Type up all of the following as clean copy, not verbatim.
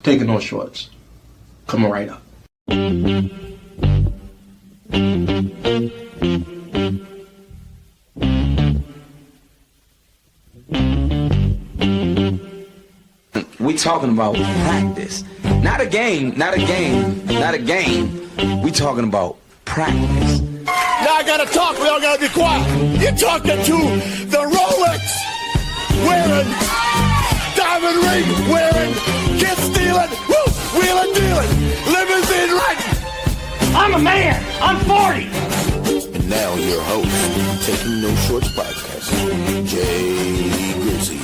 Taking no shorts. Coming right up. We talking about practice. Not a game. We talking about practice. Now I gotta talk, we all gotta be quiet. You're talking to the Rolex wearing, diamond ring wearing, kid stealing, wheeling dealing, limousine riding. I'm a man. I'm 40. And now your host, Taking No Shorts podcast, Jay Grizzy.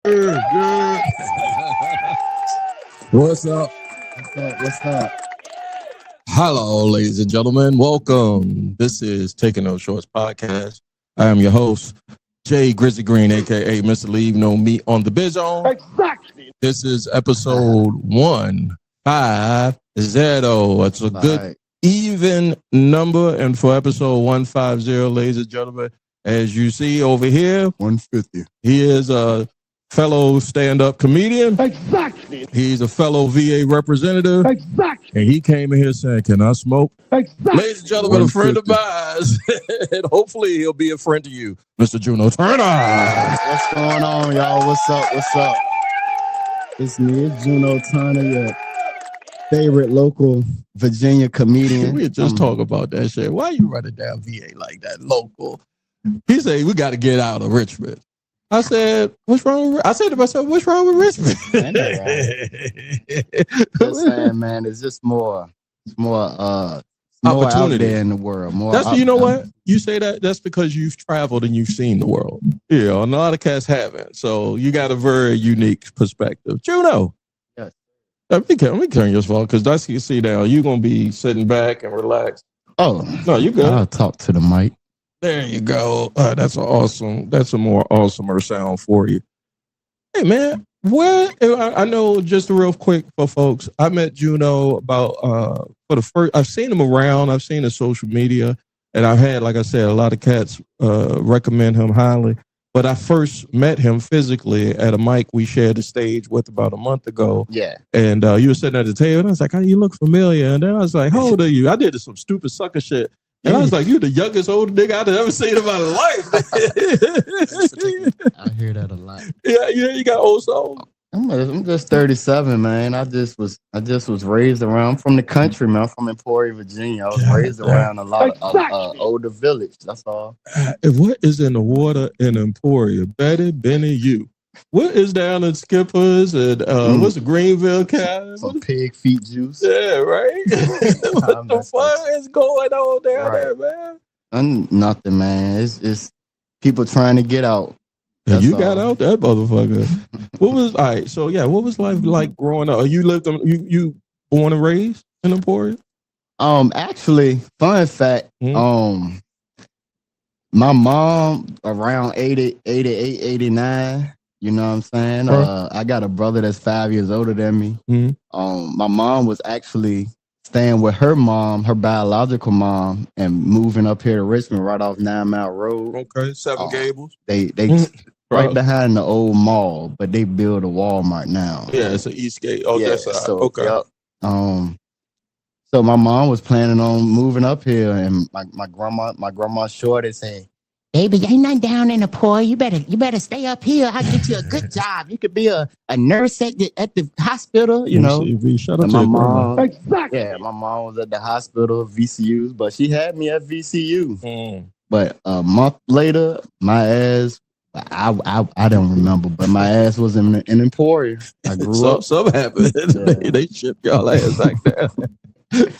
Good. What's up? What's up? Hello, ladies and gentlemen. Welcome. This is Taking No Shorts podcast. I am your host, Jay Grizzy Green, aka Mr. Leave No Meat on the Biz On. Exactly. This is episode 150. It's a good even number. And for episode 150, ladies and gentlemen, as you see over here, 150. he is a fellow stand-up comedian. Exactly. He's a fellow VA representative. Exactly. And he came in here saying, "Can I smoke?" Exactly. Ladies and gentlemen, a friend of mine, and hopefully he'll be a friend to you, Mr. Juno Turner. What's going on, y'all? What's up? It's me, it's Juno Turner, your favorite local Virginia comedian. We just talk about that shit. Why you running down VA like that, local? He said, we got to get out of Richmond. I said, what's wrong with, I said to myself, what's wrong with Richmond? I know, right? Just saying, man, it's just more out there in the world. You know what? You say that's because you've traveled and you've seen the world. You know, and a lot of cats haven't. So you got a very unique perspective. Juno. Yes. Let me turn your phone because that's you see now. You're gonna be sitting back and relaxed. Oh no, you good. I'll talk to the mic. There you go. That's a more awesomer sound for you. Hey man, I know just real quick for folks, I met Juno about for the first. I've seen him around. I've seen his social media, and I've had, like I said, a lot of cats recommend him highly. But I first met him physically at a mic we shared the stage with about a month ago. Yeah. And you were sitting at the table, and I was like, "Oh, you look familiar." And then I was like, "How old are you?" I did some stupid sucker shit. And I was like, "You're the youngest old nigga I've ever seen in my life." I hear that a lot. Yeah, you got old soul. I'm just 37, man. I just was raised around. I'm from the country, man. I'm from Emporia, Virginia. I was raised around a lot of older village. That's all. What is in the water in Emporia? Benny, you. What is down in Skippers and what's the Greenville County? Some pig feet juice. Yeah, right. What the fuck is going on down there, man? Nothing, man. It's people trying to get out. And you got out that motherfucker. What was life like growing up? You born and raised in Emporia? Actually, fun fact, my mom around 88, 89. You know what I'm saying? I got a brother that's 5 years older than me. Mm-hmm. My mom was actually staying with her mom, her biological mom, and moving up here to Richmond right off 9 Mile Road. Okay, Seven Gables. They right behind the old mall, but they build a Walmart now. Yeah, it's an Eastgate. Oh, yeah, that's right. So, okay. Yep. So my mom was planning on moving up here, and my grandma Shorty said, "Baby, ain't nothing down in the poor. You better stay up here. I'll get you a good job. You could be a nurse at the hospital, you know." Shout out and to my your mom, Exactly. yeah, my mom was at the hospital, VCU, but she had me at VCU. But a month later, my ass, I don't remember, but my ass was in Emporia. I grew up. Something happened. Yeah. They shipped y'all ass like that.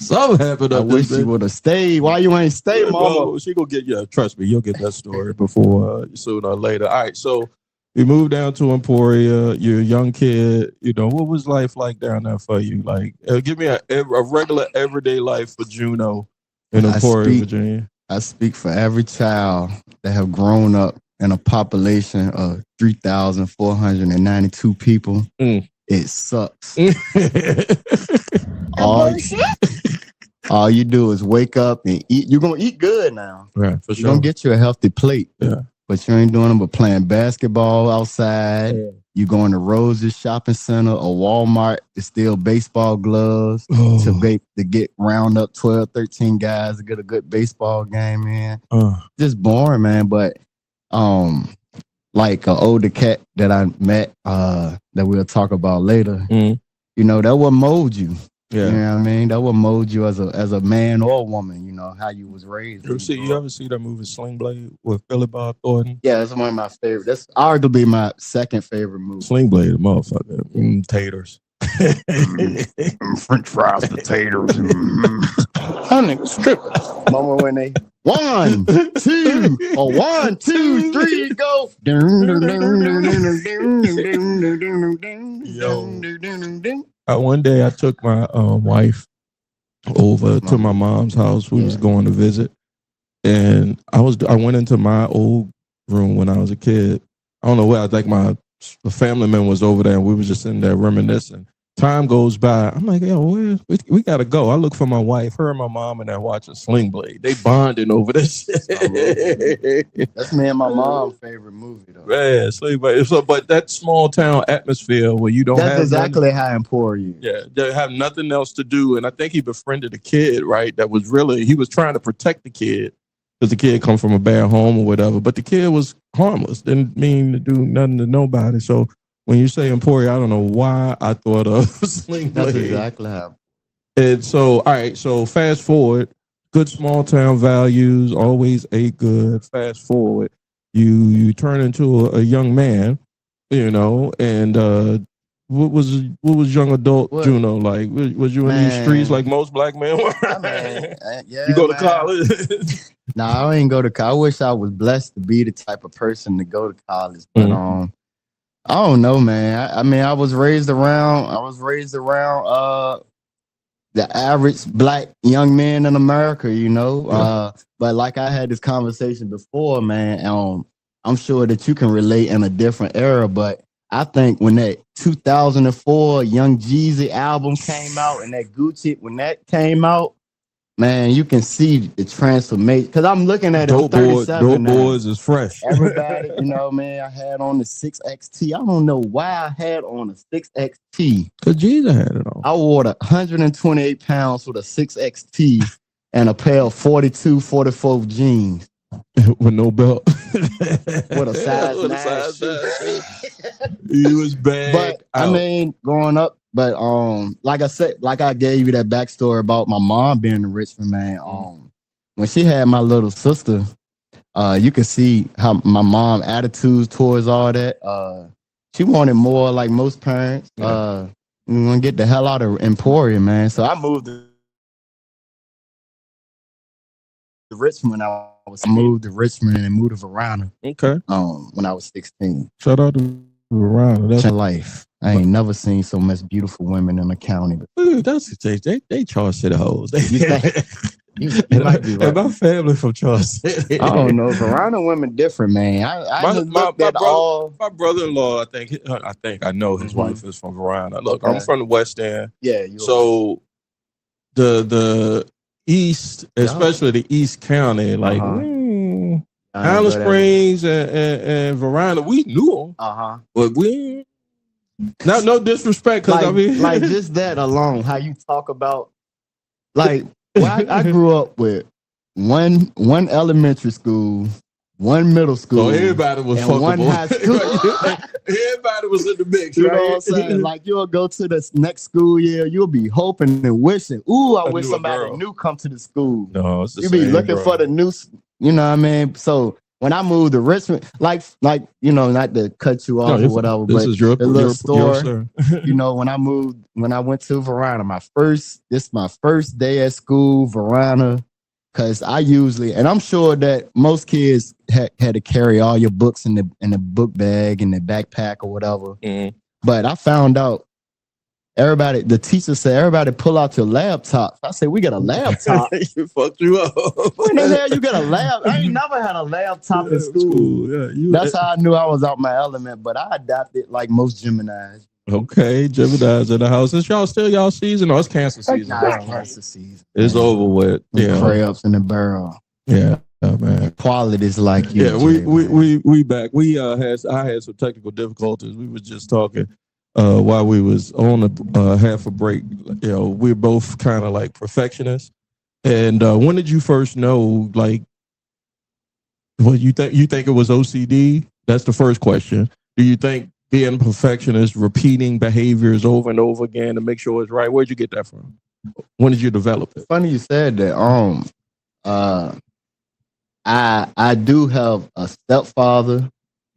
Something happened. I wish she would have stayed. Why you ain't stay, mama? Well, she gonna get you. Trust me, you'll get that story before sooner or later. All right, so you moved down to Emporia. You're a young kid. You know, what was life like down there for you? Like, give me a regular everyday life for Juno in Emporia, Virginia. I speak for every child that have grown up in a population of 3,492 people. It sucks. all you do is wake up and eat. You're gonna eat good now. Right, for You're gonna get you a healthy plate. Yeah. But you ain't doing them but playing basketball outside. Yeah. You going to Rose's Shopping Center or Walmart to steal baseball gloves to get round up 12, 13 guys to get a good baseball game in. Just boring, man. But like an older cat that I met that we'll talk about later, you know, that will mold you. Yeah. You know what I mean? That will mold you as a man or a woman, you know, how you was raised. You ever see that movie Sling Blade with Billy Bob Thornton? Yeah, that's one of my favorite. That's arguably my second favorite movie. Sling Blade, motherfucker. Taters. French fries, potatoes. Honey, stripper. Mama, when they 1, 2, or 1, 2, 3, go. One day I took my wife over to my mom's house. We was going to visit, and I went into my old room when I was a kid. I don't know where. I think my family member was over there, and we was just in there reminiscing. Time goes by. I'm like, yo, we gotta go. I look for my wife. Her and my mom and I watching Sling Blade. They bonding over this shit. That's me and my mom's favorite movie, though. Yeah, Sling Blade. So, but that small town atmosphere where you don't That's have exactly how important you. Yeah, they have nothing else to do. And I think he befriended a kid, right? That was he was trying to protect the kid because the kid come from a bad home or whatever. But the kid was harmless. Didn't mean to do nothing to nobody. So when you say Emporia, I don't know why I thought of Sling Blade. That's exactly how. And so, all right, so fast forward, good small town values, always ate good. Fast forward, you turn into a young man, you know, and what was young adult Juno like? Was you in these streets like most black men were? Yeah, you go to college? Nah, I ain't go to college. I wish I was blessed to be the type of person to go to college, but I don't know, man. I mean, I was raised around the average black young man in America, you know. But like I had this conversation before, man. I'm sure that you can relate in a different era, but I think when that 2004 Young Jeezy album came out and that Gucci, when that came out, man, you can see the transformation. Because I'm looking at it. I'm 37 now. Boys is fresh. Everybody, you know, man, I had on the 6XT. I don't know why I had on a 6XT. Because Jesus had it on. I wore 128 pounds with a 6XT and a pair of 42, 44 jeans. With no belt. With a size 9. He was bad. But I mean, growing up, but like I said, like I gave you that backstory about my mom being a Richmond, man. When she had my little sister, you could see how my mom attitudes towards all that. She wanted more like most parents. We want to get the hell out of Emporia, man. So I moved to Richmond. I moved to Richmond and moved to Verona. Okay. When I was 16. Shout out to Verona. That's life. I ain't never seen so much beautiful women in the county. Dude, that's they Charles City hoes. You might be right. And my family from Charles City. I don't know. Verona women different, man. My brother-in-law, I know his wife is from Verona. Look, I'm from the West End. Yeah. So the East, especially the East County, like Island Springs and Verona, we knew them. But we no disrespect, because I mean, like just that alone, how you talk about, like, well, I grew up with one elementary school, one middle school, so everybody was and one high school. Everybody was in the mix. You know what I'm saying? Like, you'll go to the next school year, you'll be hoping and wishing, I wish somebody new come to the school. No, it's the you'll same, be looking for the new, you know what I mean? So when I moved to Richmond, like you know, not to cut you off or whatever, this but is your little store, your you know, when I went to Verona, my first day at school, Verona, because I usually, and I'm sure that most kids had to carry all your books in the book bag, in the backpack or whatever. But I found out the teacher said, everybody pull out your laptops. I said, we got a laptop. You fucked you up. When the hell you got a lab? I ain't never had a laptop in school. Yeah, that's how I knew I was out my element, but I adapted like most Geminis. Okay, Gemini's in the house. Is y'all still y'all season? Or it's cancer season. Nah, that's the season. It's over with. The crabs in the barrel. Yeah, man. Qualities like you. Yeah, we back. I had some technical difficulties. We was just talking while we was on a half a break. You know, we're both kind of like perfectionists. And when did you first know, like, what you think it was OCD? That's the first question. Do you think being a perfectionist, repeating behaviors over and over again to make sure it's right? Where'd you get that from? When did you develop it? Funny you said that. I do have a stepfather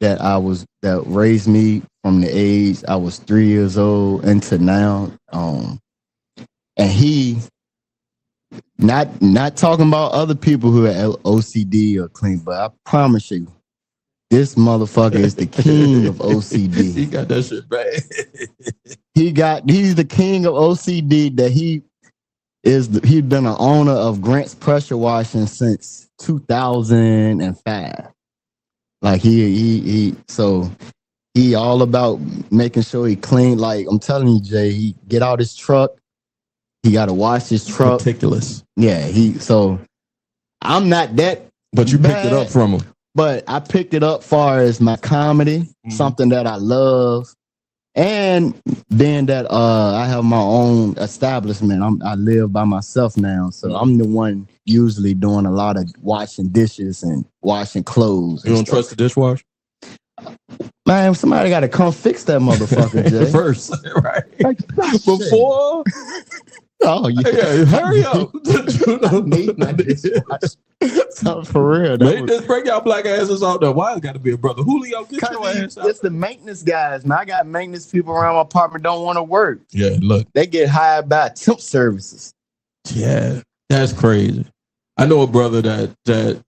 that raised me from the age I was 3 years old into now. And he not talking about other people who are OCD or clean, but I promise you, this motherfucker is the king of OCD. He got that shit bad. He's the king of OCD. That he's been an owner of Grant's pressure washing since 2005. Like he all about making sure he clean. Like I'm telling you, Jay, he get out his truck. He got to wash his truck. Meticulous. Yeah, so I'm not that. But you picked it up from him. But I picked it up far as my comedy, something that I love. And then that I have my own establishment. I live by myself now. So I'm the one usually doing a lot of washing dishes and washing clothes. You don't trust the dishwasher? Man, somebody got to come fix that motherfucker, Jay. First, right? Like, Before... Oh, yeah, hurry up. So for real. Just bring y'all black asses out there. Why it got to be a brother? Julio, get your ass out. It's the maintenance guys. Man, I got maintenance people around my apartment don't want to work. Yeah, look. They get hired by temp services. Yeah, that's crazy. I know a brother that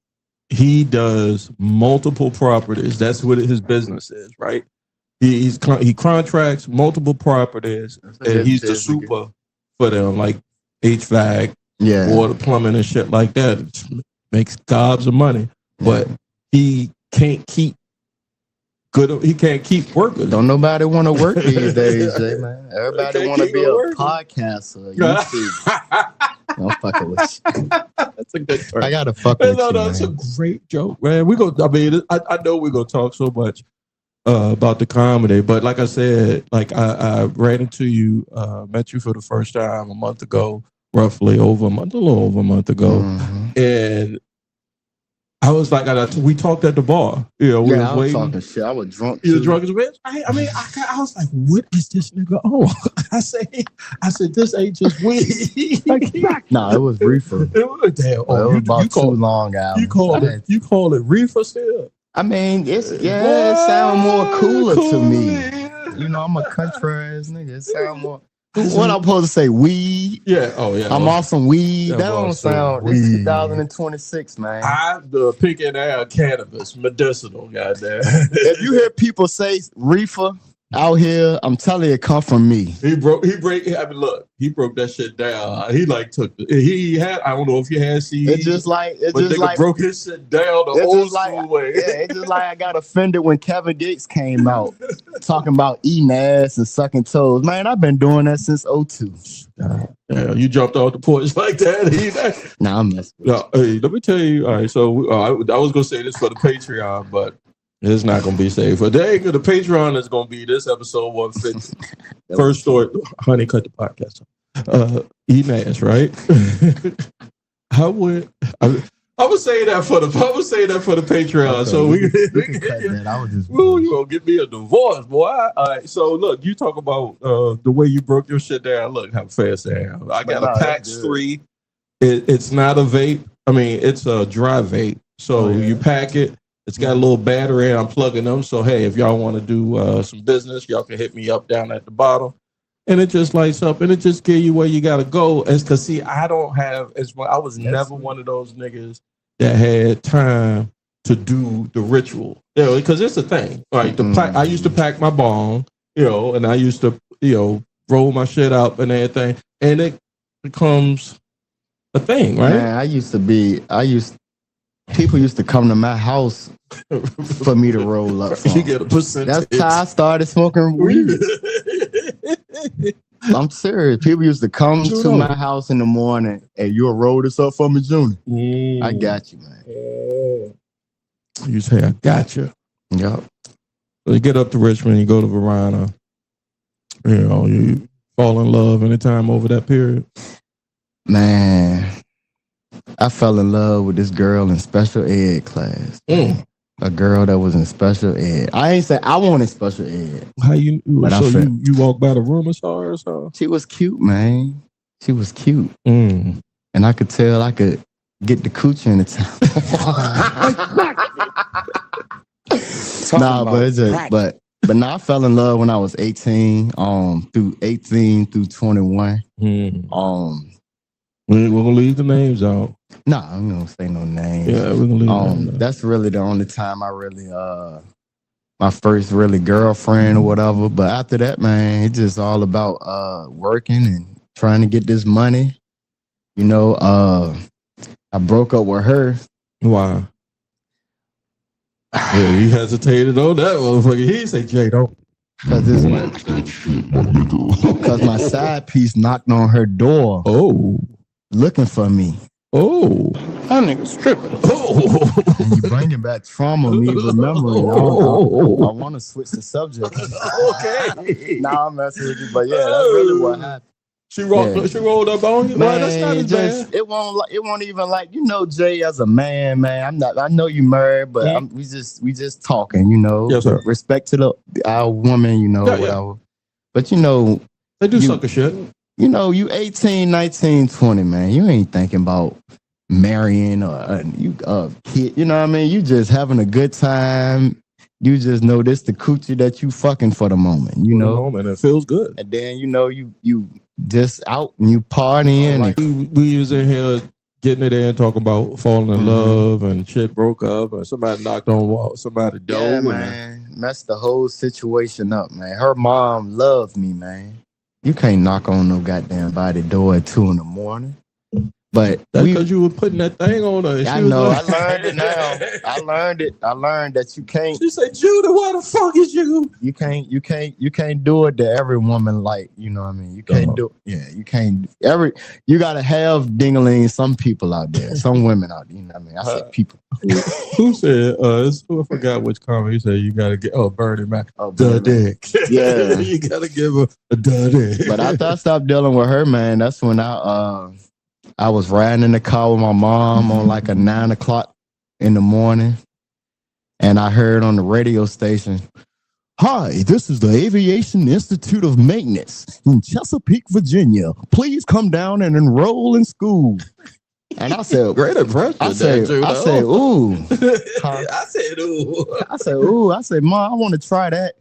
he does multiple properties. That's what his business is, right? He contracts multiple properties, and he's the super for them, like HVAC, water, plumbing, and shit like that. It makes gobs of money, but he can't keep workers. Don't nobody want to work these days, Jay, man. Everybody want to be a podcaster. I'm fucking with you. That's a good term. I gotta fuck with you. That's a great joke, man. I know we're gonna talk so much about the comedy, but like I said, like I ran into you, met you for the first time a month ago, roughly a little over a month ago, and I was like, we talked at the bar. You know, I was talking shit. I was drunk. You were drunk as a bitch. I was like, what is this nigga on? I said, this ain't just weed. Nah, it was reefer. It was about too long out. You call it reefer still? I mean, it sounds more cooler to me. You know, I'm a country ass nigga. It sound more. What I'm supposed to say? Weed? Yeah. Oh yeah. I'm off some weed. Yeah, that don't sound. It's 2026, man. I'm the pink and air cannabis, medicinal, goddamn. If you hear people say reefer out here, I'm telling you, it come from me. He broke that shit down. He like took he had. I don't know if he had CDs. It's just like broke his shit down the old school way. Yeah, it's just like I got offended when Kevin Gates came out talking about eating ass and sucking toes. Man, I've been doing that since 2002. Yeah, you jumped off the porch like that. Nah, I'm messing with you. Hey, let me tell you. All right, so I was gonna say this for the Patreon, but it's not gonna be safe. But the Patreon is gonna be this episode 150. First story, honey, cut the podcast. Eating ass, right? I would say that for the Patreon. Okay, so we can cut that. You gonna get me a divorce, boy. All right. So look, you talk about the way you broke your shit down. Look how fast I am. I got a PAX 3. It's not a vape. I mean, it's a dry vape. So you pack it. It's got a little battery. I'm plugging them. So hey, if y'all want to do some business, y'all can hit me up down at the bottom. And it just lights up, and it just give you where you gotta go. As cause see, I don't have as well. I was never one of those niggas that had time to do the ritual, because it's a thing. Like I used to pack my bong, and I used to, roll my shit up and everything, and it becomes a thing, right? Man, I used people used to come to my house for me to roll up from. You get a percentage. That's how I started smoking weed. I'm serious. People used to come to my house in the morning. Hey, you'll roll this up for me, Junior? I got you, man. You say, I got you. Yep. So you get up to Richmond, you go to Verona. You know, you fall in love anytime over that period. Man, I fell in love with this girl in special ed class. A girl that was in special ed. I ain't say I wanted special ed. How you? So you walk by the room and saw her or something? She was cute, man. She was cute, and I could tell I could get the coochie in the time. Nah, but it's just, but now I fell in love when I was 18. Through 18 through 21. We're gonna leave the names out. Nah, I'm gonna say no names. Yeah, we're gonna leave them out. That's really the only time I really my first really girlfriend or whatever. But after that, man, it's just all about working and trying to get this money. You know, I broke up with her. Why? Yeah, he hesitated on that motherfucker. He said, Jay, don't. Because my side piece knocked on her door. Oh. Looking for me. Oh. That nigga's tripping. Oh. And you bringing back trauma, me remembering. I want to switch the subject. Okay. Nah, I'm messing with you. But yeah, that's really what happened. She rolled up on you. Man, that's not as bad. It won't even like, you know, Jay, as a man, I know you married, but we just talking, you know. Yes, sir. Respect to our woman, you know, whatever. Yeah. But you know, they do sucker shit. You know, you 18, 19, 20, man. You ain't thinking about marrying or kid. You know what I mean? You just having a good time. You just know this the coochie that you fucking for the moment, you know. And it feels good. And then you know you just out and you partying. Like we was in here getting it in, talking about falling in love and shit broke up and somebody knocked on somebody's door. Yeah, man. Messed the whole situation up, man. Her mom loved me, man. You can't knock on no goddamn body door at 2 a.m. But that's because you were putting that thing on her. I know. I learned it now. I learned that you can't. She said, "Judah, why the fuck is you?" You can't do it to every woman. Like, you know what I mean. You can't do. Yeah, you can't. You gotta have dingaling. Some people out there, some women out there. You know what I mean. I said people. Who said? I forgot which comment. He said you gotta get. Bernie Mac. The dick. Yeah, you gotta give her a dick. But after I stopped dealing with her, man, that's when I was riding in the car with my mom on like a 9 o'clock in the morning. And I heard on the radio station, "Hi, this is the Aviation Institute of Maintenance in Chesapeake, Virginia. Please come down and enroll in school." And I said, "Great impression." I said, "Ooh." I said, "Ooh." I said, "Mom, I want to try that.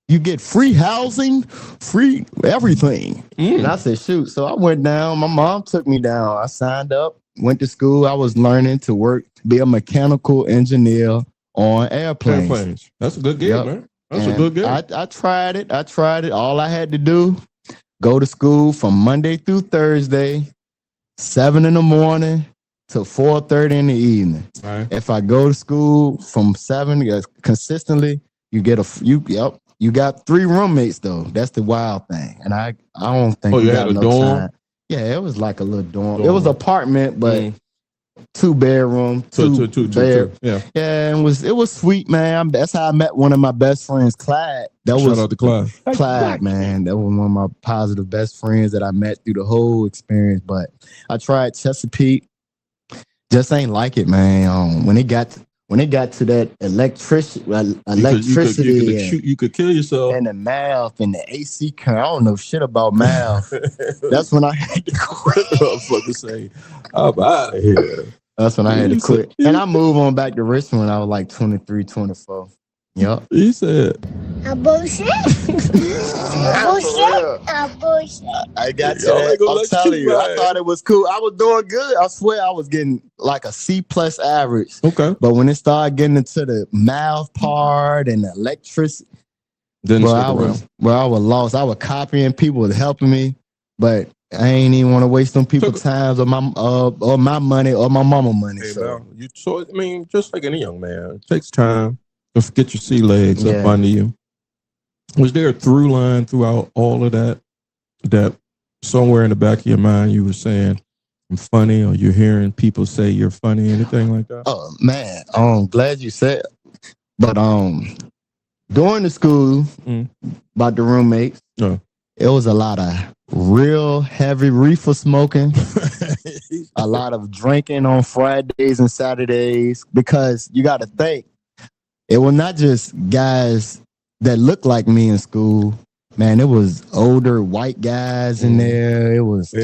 You get free housing, free everything." And I said, "Shoot." So I went down. My mom took me down. I signed up, went to school. I was learning to be a mechanical engineer on airplanes. That's a good gig, man. That's a good gig. I tried it. All I had to do, go to school from Monday through Thursday, 7 a.m. to 4:30 in the evening. Right. If I go to school from 7 consistently, you get you got 3 roommates though. That's the wild thing. And I don't think you had a dorm? Time. Yeah, it was like a little dorm. It was an apartment, but 2 bedroom, two bed. Yeah. Yeah, it was sweet, man. That's how I met one of my best friends, Clyde. Shout out to Clyde. Clyde, man. That was one of my positive best friends that I met through the whole experience. But I tried Chesapeake. Just ain't like it, man. When it got to that electricity, you could kill yourself. And the mouth and the AC current. I don't know shit about mouth. That's when I had to quit. Motherfucker say, "I'm out of here." That's when I had to quit. And I moved on back to Richmond when I was like 23, 24. Yep. He said, "A bullshit." Bullshit. I got to that. I'm telling you, I thought it was cool. I was doing good. I swear I was getting like a C+ average. Okay. But when it started getting into the mouth part and the electricity, I was lost. I was copying, people was helping me. But I ain't even want to waste them people Took- times or my money or my mama money. Hey, So man, I mean, just like any young man, it takes time to get your sea legs up Yeah. under you. Was there a through line throughout all of that? That somewhere in the back of your mind you were saying, I'm funny, or you're hearing people say you're funny, anything like that? oh man, glad you said. But during the school about the roommates, Yeah. it was a lot of real heavy reefer smoking, a lot of drinking on Fridays and Saturdays, because you got to think it was not just guys that looked like me in school. Man, it was older white guys in there. It was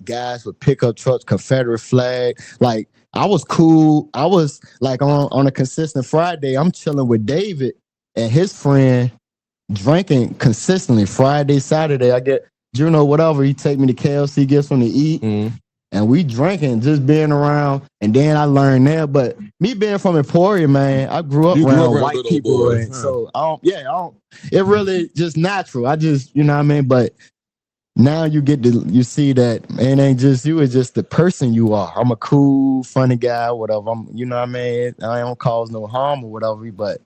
guys with pickup trucks, Confederate flag. Like, I was cool. I was like on a consistent Friday, I'm chilling with David and his friend, drinking consistently Friday, Saturday. I get Juno, whatever. He take me to KFC, get something to eat. And we drinking, just being around. And then I learned that. But me being from Emporia, man, I grew up around white people. And so I don't, it really just natural. I just, you know what I mean? But now you see that it ain't just you, it's just the person you are. I'm a cool, funny guy, whatever. You know what I mean? I don't cause no harm or whatever, but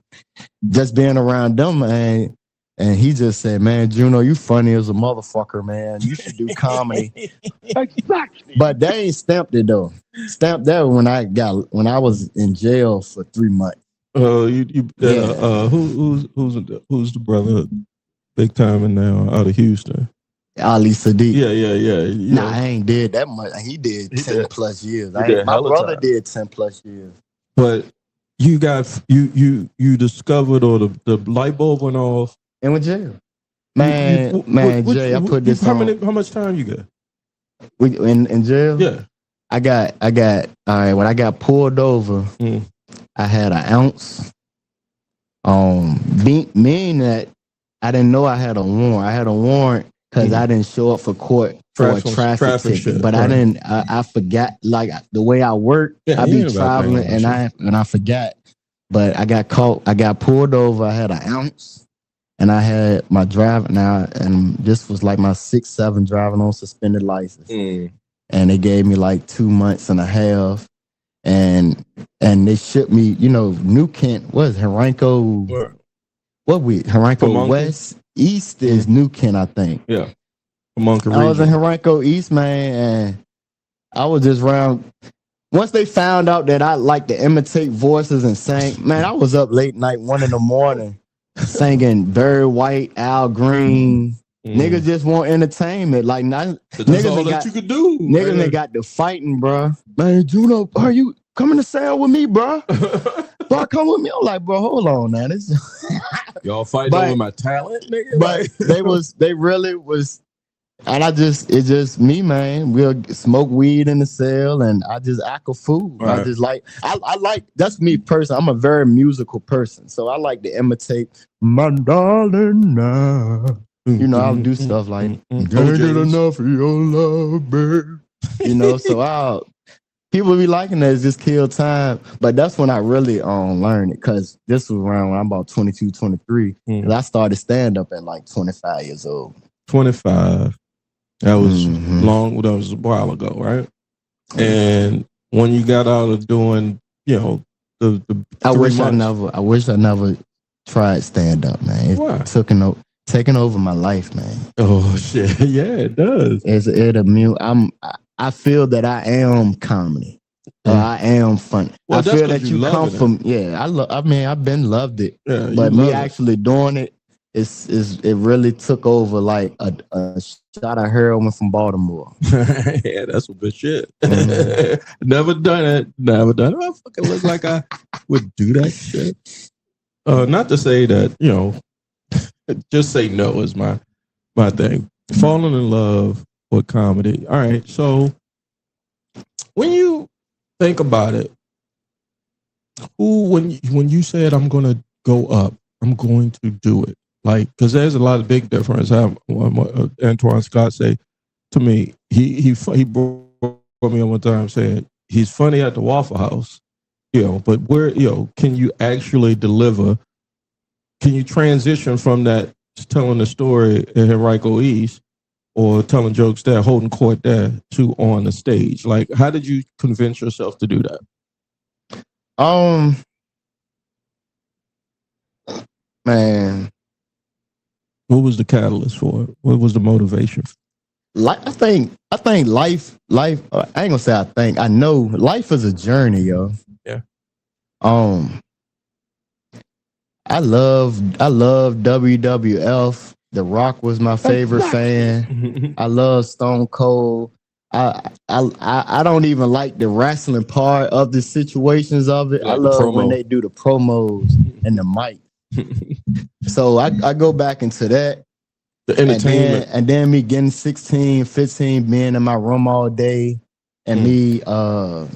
just being around them, man. And he just said, man, Juno, you funny as a motherfucker, man. You should do comedy. Exactly. But they ain't stamped it though. Stamped that when I was in jail for 3 months. Who's the brother big time in now out of Houston? Ali Sadiq. Yeah. Nah, I ain't did that much. He did 10 plus years. did My hella brother time. did 10 plus years. But you got you discovered, or the light bulb went off. And with jail. Man, Jay, I put this how on. How much time you got? In jail? Yeah. I got all right, when I got pulled over, I had an ounce. Meaning that I didn't know I had a warrant. I had a warrant because I didn't show up for court for a traffic ticket. shit, but right. I forgot, like the way I work, I be traveling and I forgot. But I got caught, I got pulled over, I had an ounce, and I had my driving now, and this was like my 6-7 driving on suspended license. And they gave me like 2 months and a half. And they shipped me, New Kent, what is Henrico? Henrico Pamunkey? West? East is New Kent, I think. Yeah. Pamunkey I was in region. Henrico East, man, and I was just around. Once they found out that I like to imitate voices and sing, man, I was up late night, 1 a.m, singing Barry White, Al Green. Niggas just want entertainment. Like, That's all that you could do. Niggas they got the fighting, bro. Man, Juno, are you coming to sail with me, bro? Bro, come with me. I'm like, bro, hold on, man. Y'all fighting over my talent, nigga? But they really was. And it's just me, man. We'll smoke weed in the cell, and I just act a fool. Right. I just like, I like, that's me personally. I'm a very musical person, so I like to imitate my darling now. I'll do stuff like, can't get enough of your love, babe. So people be liking that, it's just kill time. But that's when I really learned it, because this was around when I'm about 22, 23. And I started stand-up at like 25 years old. 25. That was that was a while ago, right? And when you got out of doing, the I wish I never tried stand-up, man. It's taking over my life, man. Oh shit. Yeah, it does. I feel that I am comedy. I am fun. Well, I feel that you you come from. Yeah, I've been loved it. Yeah, but me actually doing it, it really took over like a shot of heroin from Baltimore. Yeah, that's some good shit. Never done it. I fucking look like I would do that shit. Not to say that, just say no is my thing. Falling in love with comedy. All right, so when you think about it, when you said I'm going to go up, I'm going to do it. Like, because there's a lot of big difference. Antoine Scott say to me, he brought me on one time saying he's funny at the Waffle House, but where, can you actually deliver? Can you transition from that telling the story in Henrico East or telling jokes there, holding court there, to on the stage? Like, how did you convince yourself to do that? Man, what was the catalyst for it? What was the motivation? I think life. I ain't gonna say I think. I know life is a journey, yo. Yeah. I love WWF. The Rock was my favorite fan. I love Stone Cold. I don't even like the wrestling part of the situations of it. I love when they do the promos and the mic. So I go back into that. The entertainment. And then me getting 16, 15, being in my room all day. And me, because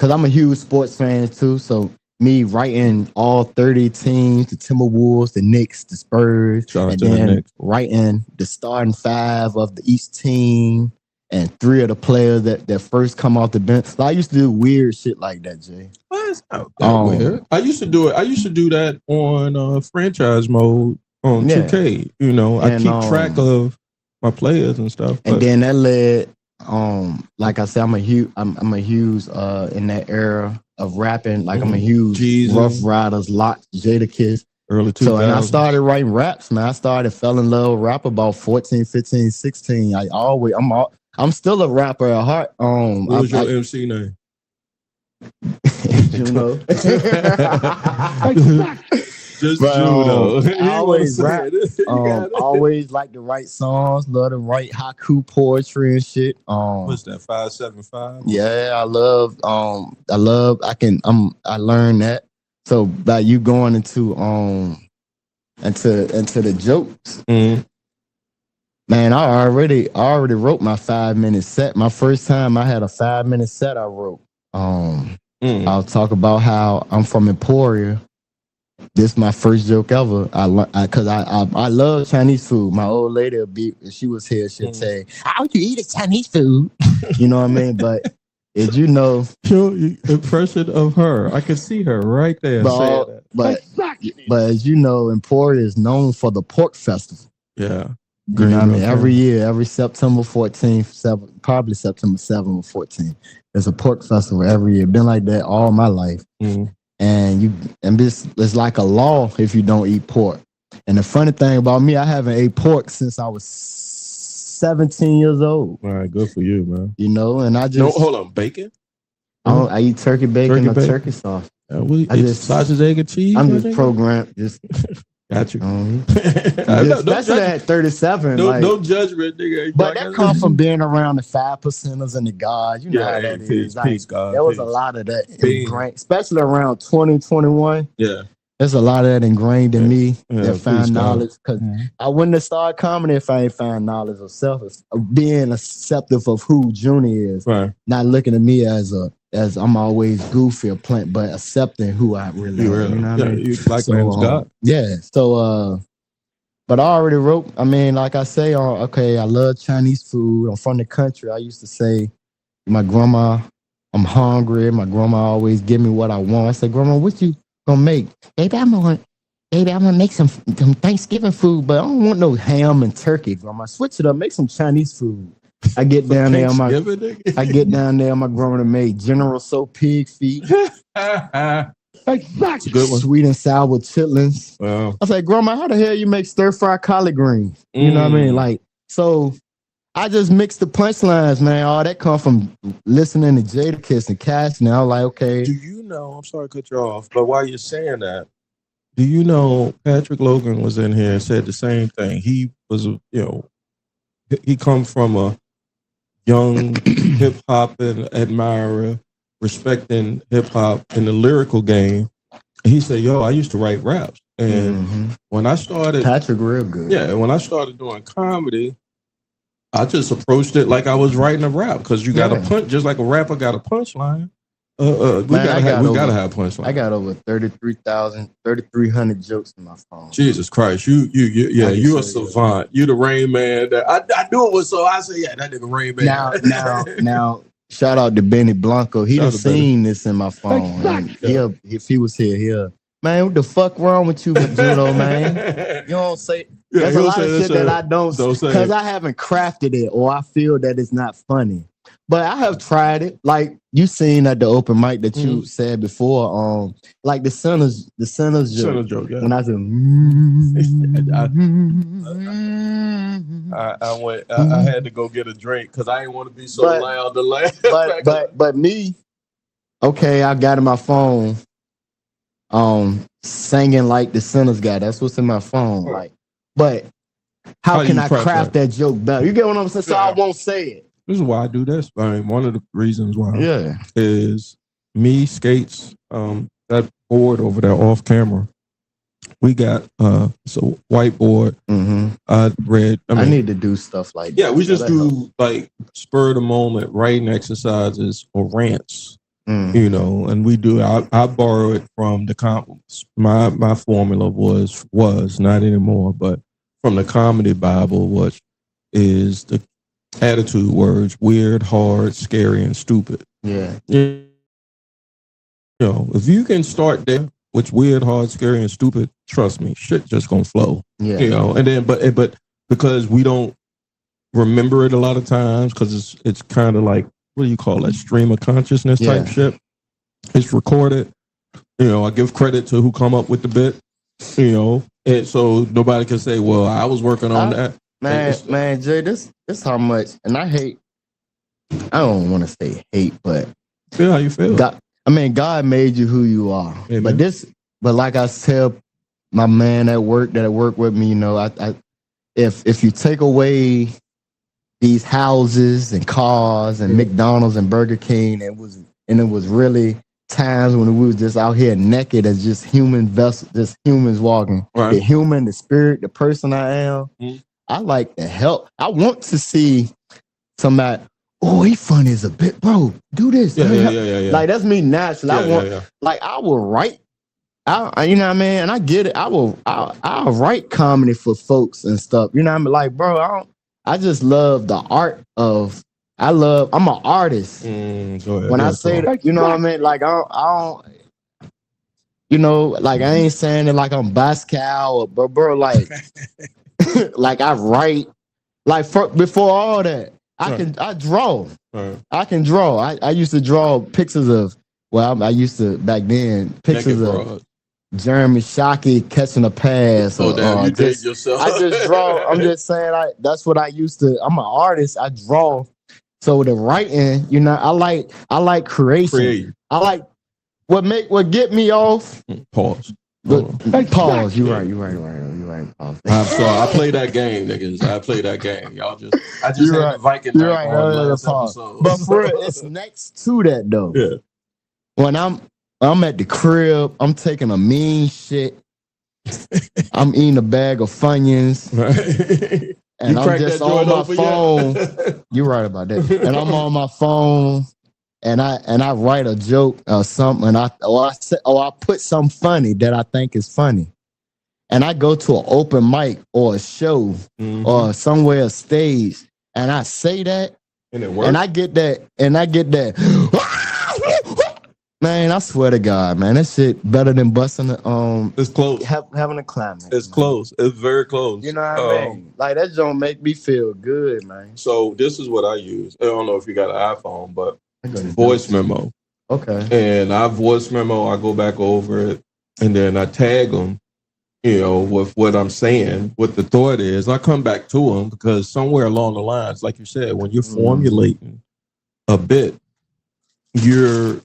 I'm a huge sports fan too. So me writing all 30 teams, the Timberwolves, the Knicks, the Spurs, and then writing the starting 5 of the each team and 3 of the players that first come off the bench. So I used to do weird shit like that, Jay. Well, it's not that weird. I used to do it. I used to do that on franchise mode on 2K. You know, I keep track of my players and stuff. And then that led, like I said, I'm a huge in that era of rapping. Like I'm a huge Jesus. Rough Riders, Locks, Jadakiss. Early 2000s. So, and I started writing raps, man. I fell in love with rap about 14, 15, 16. I'm still a rapper at heart. What was your MC name? Juno. Just Juno. I always rap. Always like to write songs. Love to write haiku poetry and shit. What's that? 575. Yeah, I learned that. So by you going into the jokes, man, I already wrote my 5-minute set. My first time I had a 5-minute set I wrote. I'll talk about how I'm from Emporia. This is my first joke ever. I love Chinese food. My old lady if she was here, she'd say, "How you eat a Chinese food?" You know what I mean? But as you know, your impression of her, I can see her right there saying that. But as you know, Emporia is known for the pork festival. Yeah. You know what I mean? Every year, every September 14th, probably September 7th or 14th, there's a pork festival every year. Been like that all my life. And it's like a law if you don't eat pork. And the funny thing about me, I haven't ate pork since I was 17 years old. All right, good for you, man. You know, and I just... No, hold on, bacon? I eat turkey bacon or turkey sauce. Sausage, egg, and cheese? I'm just programmed. Got you. Especially at 37. No judgment, nigga. But that comes from being around the 5%ers and the gods. You know how that is. Peace, God. There was a lot of that ingrained, especially around 2021. Yeah. There's a lot of that ingrained in me. That found knowledge. Because I wouldn't have started comedy if I ain't found knowledge of self, of being acceptive of who Junie is. Right. Not looking at me as I'm always goofy or plant, but accepting who I really am. You know what I mean? You like man's God. Yeah. So, but I already wrote, I mean, like I say, I love Chinese food. I'm from the country. I used to say, my grandma, I'm hungry. My grandma always give me what I want. I said, Grandma, what you gonna make? Baby, I'm gonna make some Thanksgiving food, but I don't want no ham and turkey, Grandma. Switch it up, make some Chinese food. I get down there, my grandma made General Tso pig feet. Exactly. Good one. Sweet and sour chitlins. Wow. I was like, Grandma, how the hell you make stir-fried collard greens? You know what I mean? Like, so I just mixed the punchlines, man. All that come from listening to Jadakiss and Cash. Now, like, okay. Do you know, I'm sorry to cut you off, but while you're saying that, do you know Patrick Logan was in here and said the same thing? He was, he come from a young hip hop admirer, respecting hip hop in the lyrical game. And he said, "Yo, I used to write raps, and when I started, Patrick real good. Yeah, when I started doing comedy, I just approached it like I was writing a rap because you got a punch, just like a rapper got a punchline. We gotta have punchline. I got over 3,300 jokes in my phone. Jesus Christ, you a savant. You the Rain Man. That I knew it was, so I said, yeah, that nigga Rain Man. Now, shout out to Benny Blanco. He done seen this in my phone. And if he was here, man, what the fuck wrong with you, Judo, man? You don't say There's a he'll lot say of that shit that I don't say. because I haven't crafted it or I feel that it's not funny. But I have tried it. Like you seen at the open mic that you said before. Like the sinners joke. Yeah. When I said, I went. I had to go get a drink because I didn't want to be so loud to laugh. but me, okay, I got in my phone, singing like the sinners guy. That's what's in my phone. Like, but how can I craft that joke better? You get what I'm saying? So I won't say it. This is why I do this. I mean, one of the reasons why Yeah. is me, Skates, that board over there off camera. We got it's a whiteboard. I read. I need to do stuff like that. Yeah, we just do like spur of the moment writing exercises or rants. You know, and we do. I borrow it from the my formula was not anymore, but from the Comedy Bible, which is the attitude words: weird, hard, scary, and stupid. Yeah. You know, if you can start there, which weird, hard, scary, and stupid, trust me, shit just gonna flow. Yeah. You know, and then but because we don't remember it a lot of times, because it's kind of like, what do you call that, stream of consciousness type shit. It's recorded. You know, I give credit to who come up with the bit. You know, and so nobody can say, "Well, I was working on that." Man, Jay, this how much, and I don't want to say hate, but feel how you feel. God made you who you are. Amen. But like I tell my man at work that work with me, you know, if you take away these houses and cars and McDonald's and Burger King, it was really times when we was just out here naked as just human vessels, just humans walking. Right. The human, the spirit, the person I am. I like to help. I want to see somebody. Oh, he funny as a bit, bro. Do this. Yeah. Like that's me naturally. Like I will write. You know what I mean? And I get it. I'll write comedy for folks and stuff. You know what I mean? Like, bro, I just love the art of. I'm an artist. When I say that, you know what I mean? Like I don't. You know, like I ain't saying it like I'm Bascal, but bro, like, like I write. Like before all that. I draw. I can draw. I used to draw pictures of. Well, I used to back then pictures of Jeremy Shockey catching a pass. Oh, damn! You did yourself. I just draw. I'm just saying. That's what I used to. I'm an artist. I draw. So the writing, you know, I like creation. I like what get me off. Pause. Pause. You're right. Pause. I'm sorry. I play that game, niggas. I play that game. I just had the Viking night on last episode. But for real, it's next to that though. Yeah. When I'm at the crib, I'm taking a mean shit. I'm eating a bag of Funyuns. Right. And I'm just on my phone. You're right about that. And I'm on my phone. And I write a joke or something, I put something funny that I think is funny, and I go to an open mic or a show or somewhere, a stage, and I say that, and it works. And I get that. Man, I swear to God, man, that shit better than busting the It's close. Having a climax. It's close. It's very close. You know what I mean? Like that don't make me feel good, man. So this is what I use. I don't know if you got an iPhone, but voice memo. Okay. And I voice memo, I go back over it, and then I tag them, you know, with what I'm saying, what the thought is. I come back to them because somewhere along the lines, like you said, when you're formulating a bit, you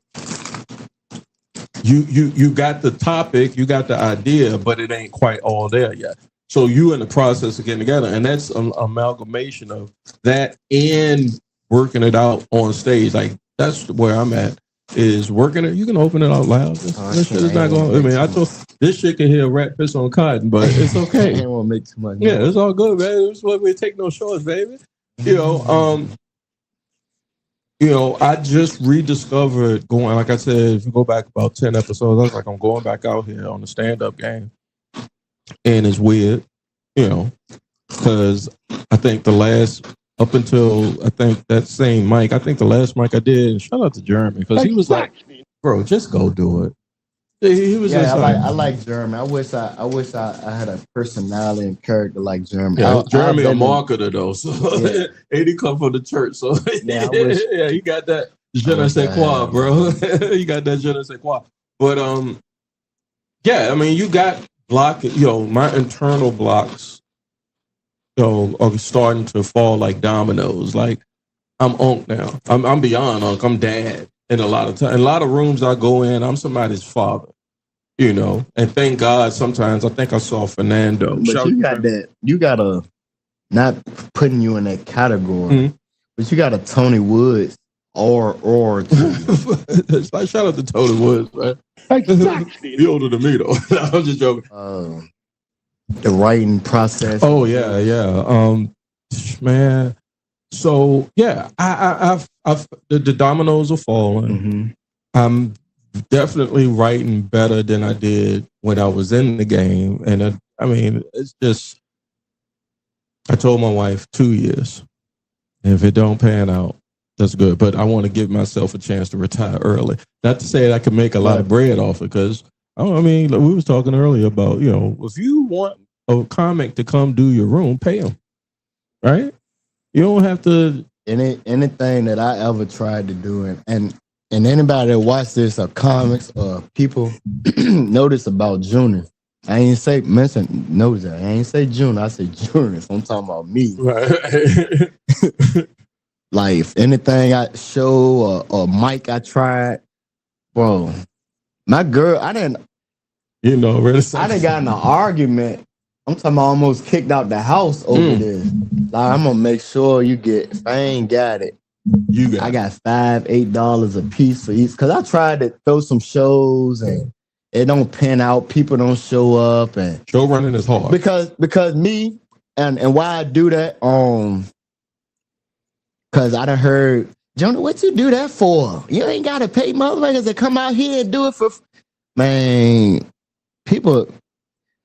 got the topic, you got the idea, but it ain't quite all there yet. So you in the process of getting together, and that's an amalgamation of that and working it out on stage. Like that's where I'm at, is working it. You can open it out loud. This shit is not going. I mean, I thought this shit can hear rat piss on cotton, but it's okay. I don't want to make too much. Yeah, it's all good, man. It's what we take no shorts, baby. You know, I just rediscovered going. Like I said, if you go back about 10 episodes, I was like, I'm going back out here on the stand-up game, and it's weird, you know, because I think up until I think that same mic, I think the last mic I did, shout out to Jeremy, because he was like, bro, just go do it. He was just I like Jeremy. I wish I had a personality and character like Jeremy. Yeah, Jeremy a bet him- marketer though, so Yeah. and he come from the church, so Yeah, I wish- yeah, he got that je ne wish sais I quoi, had bro. You got that je ne sais quoi. But yeah, I mean, you got my internal blocks, are starting to fall like dominoes. Like I'm Unc now. I'm beyond Unc. I'm dad. And a lot of rooms I go in, I'm somebody's father. And thank God sometimes I think I saw Fernando. But you got that. You got a not putting you in that category, but you got a Tony Woods or It's like shout out to Tony Woods, man. He older than me though. I'm just joking. The writing process. Oh yeah. Man. So yeah, I've the dominoes are falling. Mm-hmm. I'm definitely writing better than I did when I was in the game, and I mean, it's just. I told my wife 2 years. If it don't pan out, that's good. But I want to give myself a chance to retire early. Not to say that I can make a lot of bread off it, because I mean, we was talking earlier about if you want a comic to come do your room, pay him, right? You don't have to. Anything that I ever tried to do, and anybody that watch this or comics or people notice about Junior. I ain't say notice that. I ain't say Junior. I say Junior. So I'm talking about me. Right. Like if anything I show or mic I tried, bro. My girl, I didn't got in an argument. I'm talking about almost kicked out the house over this. Like I'm gonna make sure you get. If I ain't got it, I got $5-8 a piece for each. Cause I tried to throw some shows and it don't pan out. People don't show up and show running is hard. Because me and why I do that. Cause I done heard, Jonah, what you do that for? You ain't gotta pay motherfuckers to come out here and do it for. Man, people.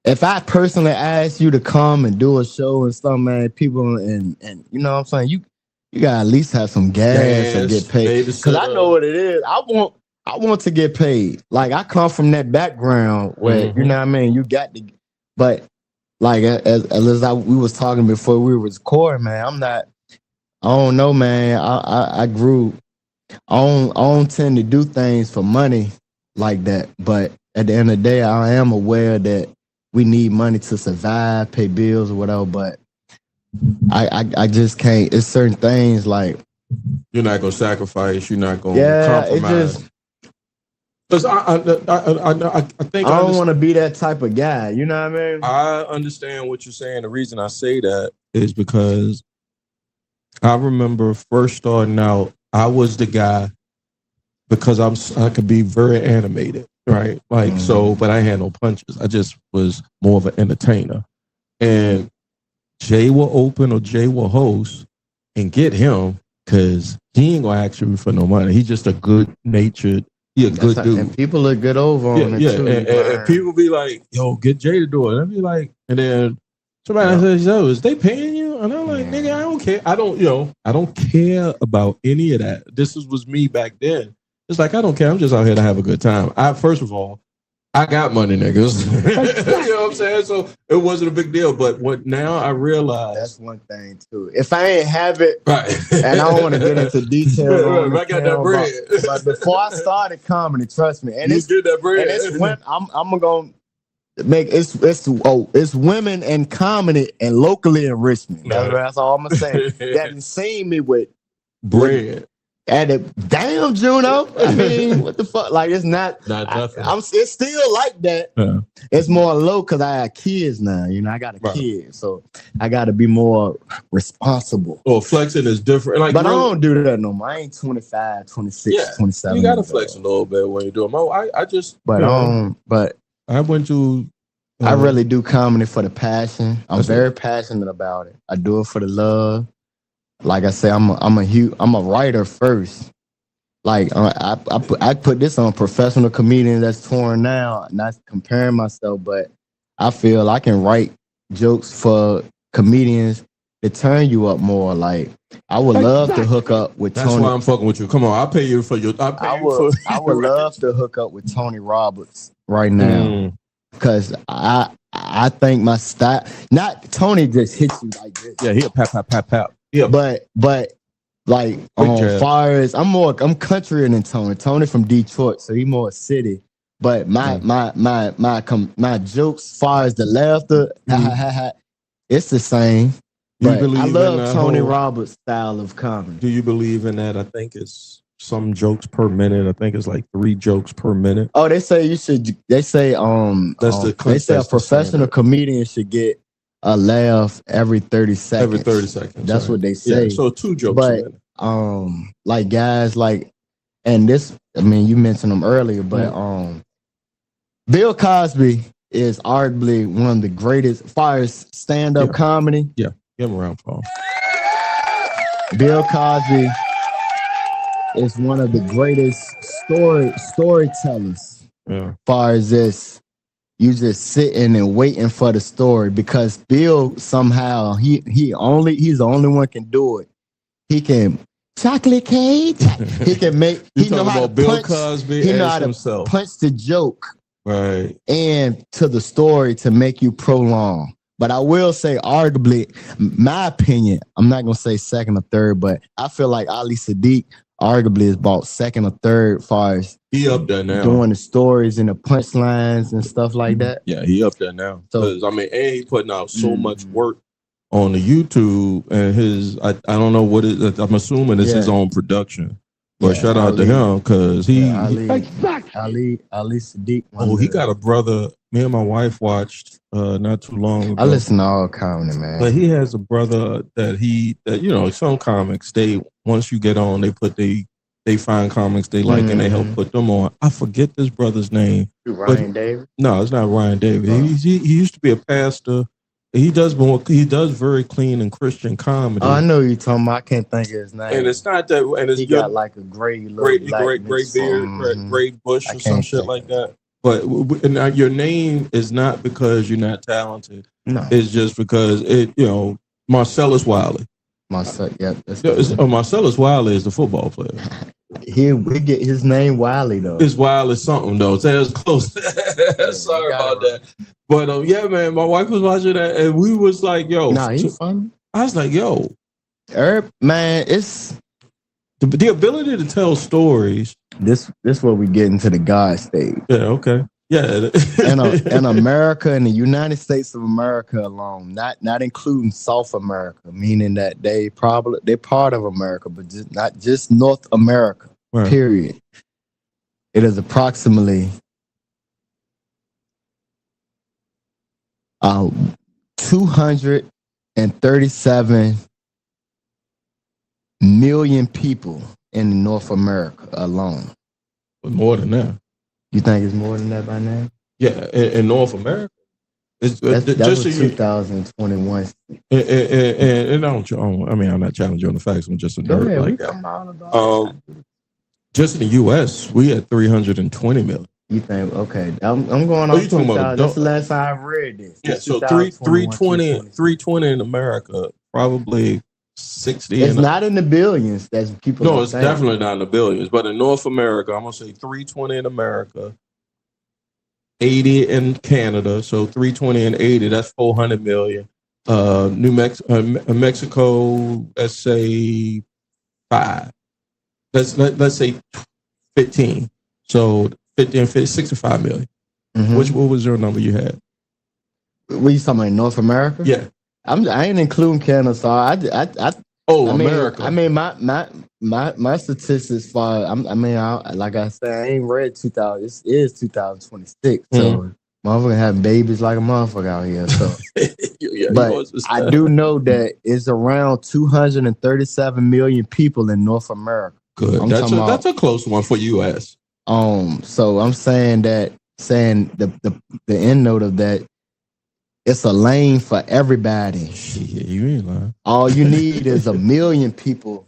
If I personally ask you to come and do a show and stuff, man, people and you know what I'm saying, you gotta at least have some gas and get paid. Because I know what it is. I want to get paid. Like I come from that background where you know what I mean. You got to, but like as we was talking before we were recording, man. I'm not. I don't know, man. I grew. I don't tend to do things for money like that. But at the end of the day, I am aware that we need money to survive, pay bills or whatever. But I just can't. It's certain things like you're not gonna sacrifice. You're not gonna compromise. Because I think I don't want to be that type of guy. You know what I mean? I understand what you're saying. The reason I say that is because I remember first starting out. I was the guy because I could be very animated, right? Like so, but I had no punches. I just was more of an entertainer. And Jay will open or Jay will host and get him because he ain't gonna ask you for no money. He's just a good natured. He a good dude. And people look good over on it too. And people be like, "Yo, get Jay to do it." And I be like, and then somebody says, "Yo, is they paying you?" And I'm like, "Nigga, I don't care. I don't care about any of that. This was me back then. It's like I don't care. I'm just out here to have a good time. First of all, I got money, niggas. You know what I'm saying? So it wasn't a big deal. But what now I realize that's one thing too. If I ain't have it, right, and I don't want to get into details. I got that bread. But before I started comedy, trust me, and you get that bread. And it's when I'm gonna make it's women in comedy and locally in Richmond. That's all I'm gonna say. That didn't see me with bread. Damn, Juno. I mean, what the fuck? Like, it's not nothing. It's still like that. Yeah. It's more low because I have kids now. You know, I got a kid, so I got to be more responsible. Well, flexing is different. Like, but I don't do that no more. I ain't 25, 26, 27. You got to flex a little bit when you do it. I just, but I went to. I really do comedy for the passion. I'm very passionate about it. I do it for the love. Like I say, I'm a writer first. Like I put this on professional comedian that's touring now. Not comparing myself, but I feel I can write jokes for comedians to turn you up more. Like I would love to hook up with That's Tony. why I'm fucking with you. Come on, I'll pay you for your. I would love to hook up with Tony Roberts right now because I think my style. Not Tony just hits you like this. Yeah, he'll pap. Yeah, but like far as I'm country than Tony. Tony from Detroit, so he more city. But my jokes, far as the laughter, it's the same. But I love Tony Roberts' style of comedy. Do you believe in that? I think it's some jokes per minute. I think it's like 3 jokes per minute. Oh, they say you should. They say they say a professional comedian should get a laugh every 30 seconds. Every 30 seconds. That's what they say. Yeah, so 2 jokes but, a minute. Like guys like, and this, I mean, you mentioned them earlier, but Bill Cosby is arguably one of the greatest as stand-up comedy. Yeah, give him a round of applause. Bill Cosby is one of the greatest storytellers. Yeah. Far as this, you just sitting and waiting for the story because Bill somehow he's the only one can do it. He can chocolate cake. He can make. He know how to Bill punch. Cosby. He know how to himself. punch the joke. Right. And to the story to make you prolong. But I will say, arguably, my opinion, I'm not going to say second or third, but I feel like Ali Sadiq arguably is about second or third far as he up there now. Doing the stories and the punchlines and stuff like that. Yeah, he up there now. So, I mean, and he putting out so much work on the YouTube and I don't know what it is. I'm assuming it's his own production. But shout out to him because Ali Sadiq. He got a brother. Me and my wife watched not too long ago. I listen to all comedy, man. But he has a brother that some comics once you get on they find comics they like and they help put them on. I forget this brother's name. Ryan David? No, it's not Ryan David. He used to be a pastor. He does very clean and Christian comedy. Oh, I know you're talking about. I can't think of his name. And it's not that. And it's he got like a gray beard, gray bush or some shit like that. But your name is not because you're not talented. No, it's just because Marcellus Wiley. Marcellus Wiley is the football player. We get his name Wiley though. It's Wiley something though. So that's close. Sorry about that. But yeah, man, my wife was watching that and we was like, yo. Nah, he's funny. I was like, yo. Man, it's the ability to tell stories. This where we get into the God stage. Yeah, okay. Yeah. in America, in the United States of America alone, not including South America, meaning that they're part of America, but not just North America, right. Period. It is approximately 237 million people in North America alone. More than that. You think it's more than that by now? Yeah, in North America. That was 2021. And I'm not challenging on the facts. I'm just a nerd like that. Just in the U.S., we had 320 million. You think, okay. I'm going on 2000. That's the last time I read this. Yeah, so 320 in America, probably 60. It's not in the billions. That's people. No, it's definitely not in the billions. But in North America, I'm going to say 320 in America, 80 in Canada. So 320 and 80, that's 400 million. Mexico, let's say 5. Let's say 15. So 50 and 50, 65 million. Mm-hmm. What was your number you had? What you talking about in North America? Yeah. I ain't including Canada, so America. I mean, my statistics like I said, I ain't read 2000. This is 2026, so motherfucker having babies like a motherfucker out here. So, but I do know that it's around 237 million people in North America. Good. That's a close one for U.S. So I'm saying the end note of that. It's a lane for everybody. Shit, you ain't lying. All you need is 1 million people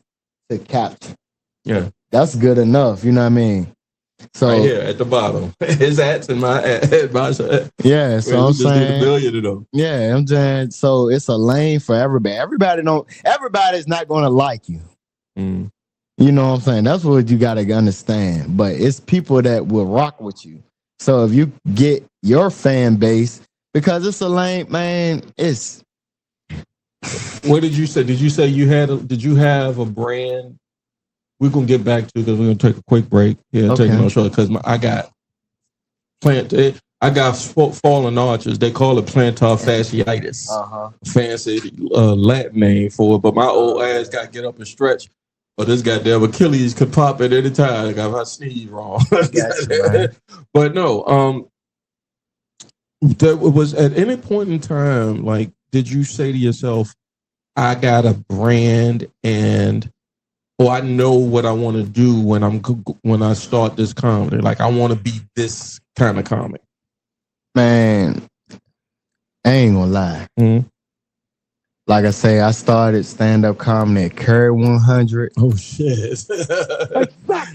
to capture. Yeah. That's good enough. You know what I mean? So right here at the bottom. His at's in my at my yeah, so I'm just need a saying, billion of them. yeah, I'm saying, so it's a lane for everybody. Everybody's not gonna like you. Mm. You know what I'm saying? That's what you gotta understand. But it's people that will rock with you. So if you get your fan base, because it's a lane, man, it's What did you say? Did you say did you have a brand? We're gonna get back to because we're gonna take a quick break. Yeah, Okay. taking no short because I got fallen arches. They call it plantar fasciitis. Fancy Latin name for it, but my old ass got to get up and stretch. Or this goddamn Achilles could pop at any time. Like if I sneeze wrong. But no, there was at any point in time, like, did you say to yourself, I got a brand I know what I want to do when I start this comedy. Like I want to be this kind of comic. Man, I ain't gonna lie. Mm-hmm. Like I say, I started stand-up comedy at Curry 100. Oh shit.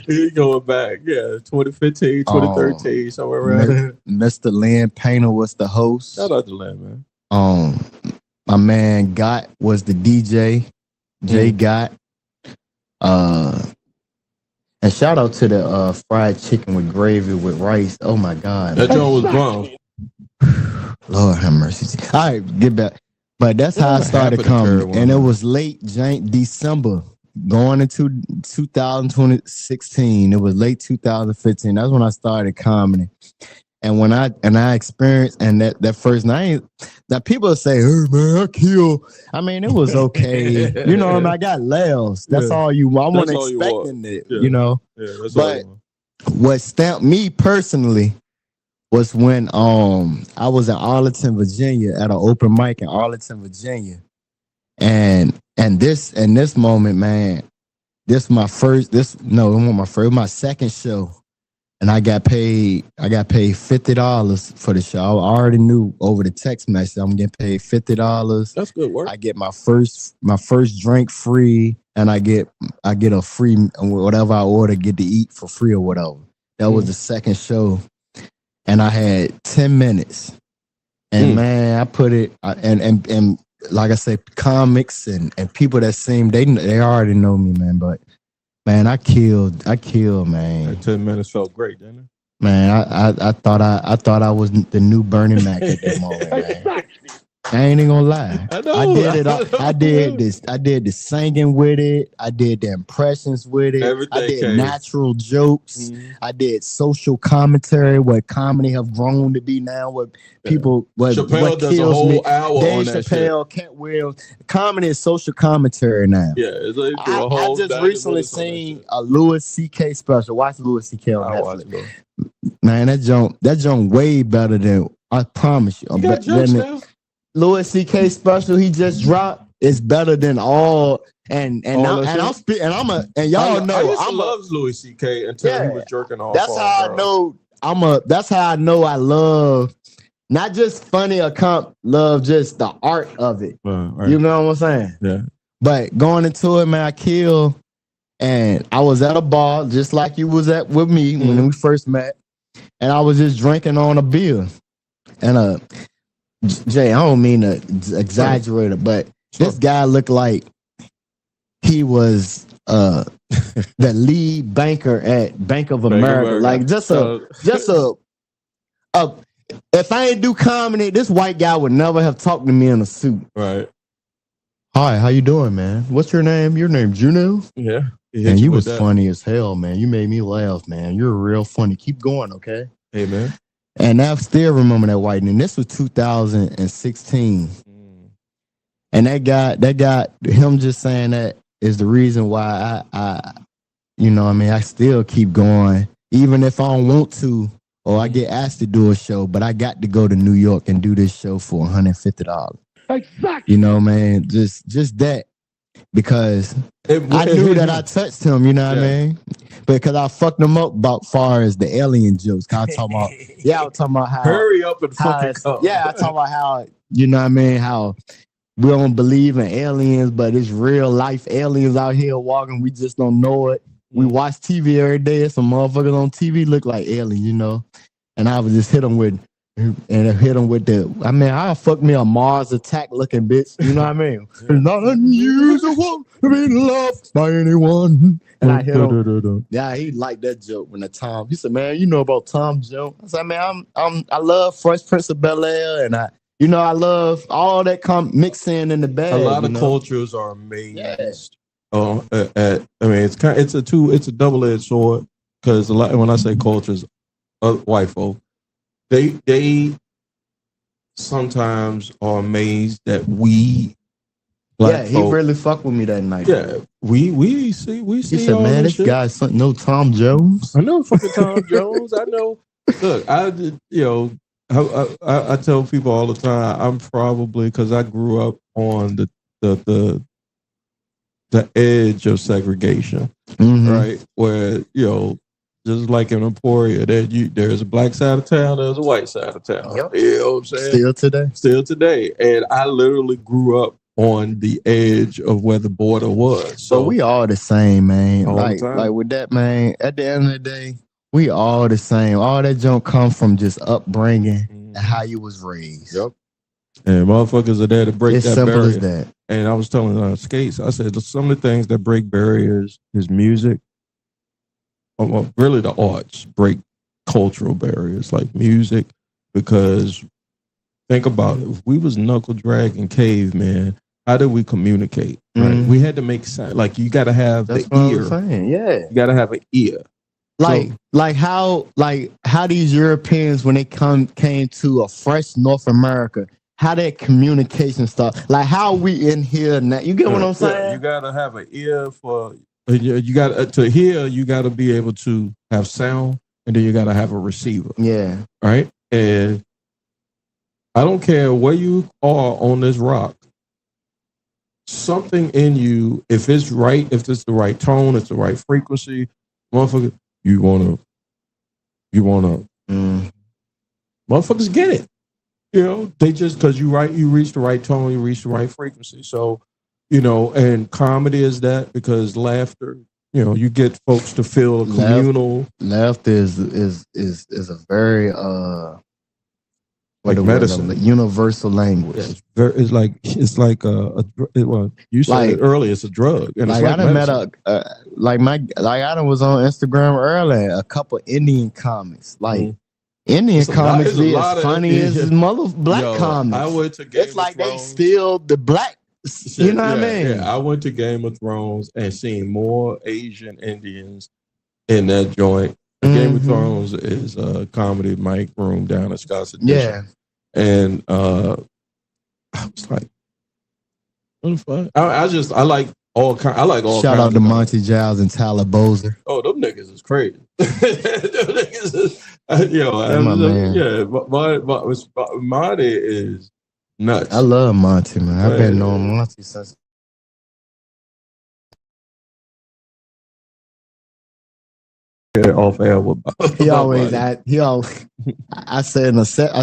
You're going back. Yeah, 2015, 2013, somewhere around there. Mr. Lynn Painter was the host. Shout out to Lynn, man. My man Gott was the DJ. Jay Gott. And shout out to the fried chicken with gravy with rice. Oh my God. That joint was bomb. Lord have mercy. All right, get back. But that's how I started coming. And it was late December going into 2016. It was late 2015. That's when I started comedy. And when I experienced and that first night, that people say, "Hey man, I kill." I mean, it was okay. You know, I got laughs. That's all you want. I wasn't expecting it, you know. Yeah, that's but what stamped me personally was when I was in Arlington, Virginia at an open mic in Arlington, Virginia. And this moment, man, it was my second show. And I got paid $50 for the show. I already knew over the text message I'm getting paid $50. That's good work. I get my first drink free, and I get a free whatever I order, get to eat for free or whatever. That was the second show. And I had 10 minutes. And man, I put it and like I say, comics and people that seem they already know me, man. But man, I killed, man. That 10 minutes felt great, didn't it? Man, I thought I was the new Bernie Mac at that moment, man. I ain't even gonna lie. I know. I did it. I did this. I did the singing with it. I did the impressions with it. Everything I did came. natural jokes. I did social commentary, what comedy have grown to be now. What people, Chappelle does a whole hour Dave on that Chappelle, Kent Wills. Comedy is social commentary now. Yeah, it's like I just recently seen a Louis C.K. special. Watch Louis C.K. on Netflix. Man, that joint way better than, I promise you. You got jokes now? Louis C.K. special he just dropped is better than all and y'all know I love Louis C.K. until he was jerking off. That's how I know that's how I know I love not just funny or love just the art of it. Right. You know what I'm saying? Yeah. But going into it, man, I killed, and I was at a bar just like you was at with me when we first met, and I was just drinking on a beer, and Jay, I don't mean to exaggerate it, but this guy looked like he was the lead banker at Bank of America. Like just a if I ain't do comedy, this white guy would never have talked to me in a suit. Right. Hi, how you doing, man? What's your name? Your name Juno? Yeah. And you was funny as hell, man. You made me laugh, man. You're real funny. Keep going, okay? Hey, man. And I still remember that white. And this was 2016. And that guy, him just saying that is the reason why I I still keep going, even if I don't want to, or I get asked to do a show, but I got to go to New York and do this show for $150. Exactly. You know, man, just that, because I knew that I touched him, you know what I mean? Because I fucked him up about far as the alien jokes. I was talking about how hurry up and fucking come. Yeah, I talking about how, you know what I mean, how we don't believe in aliens, but it's real life aliens out here walking. We just don't know it. we watch TV every day. And some motherfuckers on TV look like aliens, you know. And I would just hit them with the. I mean, I'll fuck me a Mars attack looking bitch. You know what I mean? It's not unusual to be loved by anyone. And I hit him. Yeah, he liked that joke when the Tom. He said, "Man, you know about Tom Jones?" I said, "Man, I love Fresh Prince of Bel-Air, and I love all that mixing in the bag." A lot of cultures are amazed. It's a double-edged sword because a lot when I say cultures, white folk, they sometimes are amazed that we black he folk, really fucked with me that night. Yeah, we see. He said, "Man, this guy's something. No Tom Jones." I know fucking Tom Jones. I know. Look, I tell people all the time. I'm probably because I grew up on the edge of segregation, right? Where just like in Emporia, there's a black side of town, there's a white side of town. Yep. You know what I'm saying? Still today. And I literally grew up on the edge of where the border was. So we all the same, man. All like the time. like with that, man, at the end of the day, we all the same. All that junk comes from just upbringing and how you was raised. Yep. And motherfuckers are there to break that simple barrier. as that. And I was telling Skates, I said some of the things that break barriers is music. Well, really the arts break cultural barriers like music, because think about it. If we was knuckle dragging caveman, how did we communicate? Right? We had to make sound. Like you got to have the ear. Yeah, you got to have an ear. Like how these Europeans when they came to a fresh North America, how that communication stuff. Like how we in here now. You get what I'm saying? Yeah, you got to have an ear for. You got to hear. You got to be able to have sound, and then you got to have a receiver. Yeah. Right. And I don't care where you are on this rock. Something in you, if it's right, if it's the right tone, it's the right frequency, motherfucker, you wanna, motherfuckers get it. They just because you reach the right tone, you reach the right frequency. So. And comedy is that because laughter, you get folks to feel communal. Laughter is a very medicine, universal language. Yeah, it's like you said it earlier, it's a drug. And like I done met I done was on Instagram earlier, a couple Indian comics. Like Indian comics be as funny as black comics. I went to Game it's like of Thrones. They steal the black. You know what I mean? Yeah, I went to Game of Thrones and seen more Asian Indians in that joint. Game of Thrones is a comedy mic room down at Scott's Edition. Yeah. And I was like, what the fuck? I like all kinds. I like all. Shout out to Monty Giles and Tyler Bozer. Oh, them niggas is crazy. Them niggas is, Monty is nuts. I love Monty, man. I've been knowing Monty since. Off air with he always. I said in a set. We're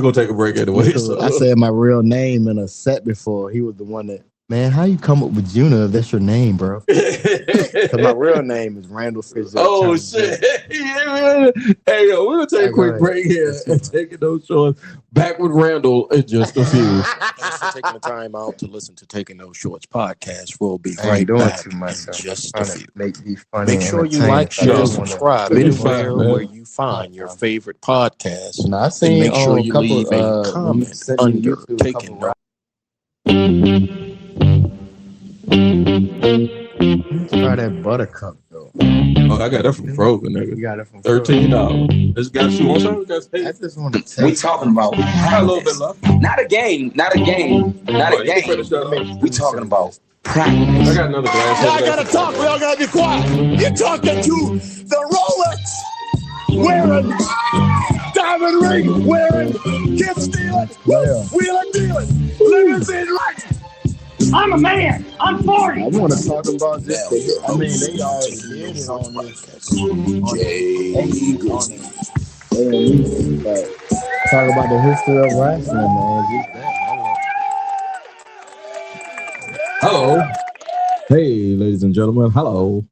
gonna take a break anyway. So. I said my real name in a set before. He was the one that. Man, how you come up with Juna if that's your name, bro? Because my real name is Randall Fitzgerald. Oh, shit. Yeah, hey, yo, we're going to take a quick break here and take those shorts. Back with Randall in just a few. Thanks for taking the time out to listen to Taking Those Shorts podcast. We'll be right back in just a few. Make sure you like, share, subscribe anywhere where you find your favorite podcast. And make sure you leave a comment under Taking Those. Try that buttercup though. Oh, I got that from Kroger, nigga. You got it from $13. This got you on something? I just want to tell you. We talking about a little bit left. Not a game. We talking about practice. I got another glass. Y'all gotta talk. We all gotta be quiet. You're talking to the Rolex wearing, diamond ring wearing, kid stealing, wheeling dealing, limousine life. I'm a man. I'm 40. I want to talk about this. I mean, they already did it on this. Talk about the history of wrestling, man. Hello. Hey, ladies and gentlemen. Hello.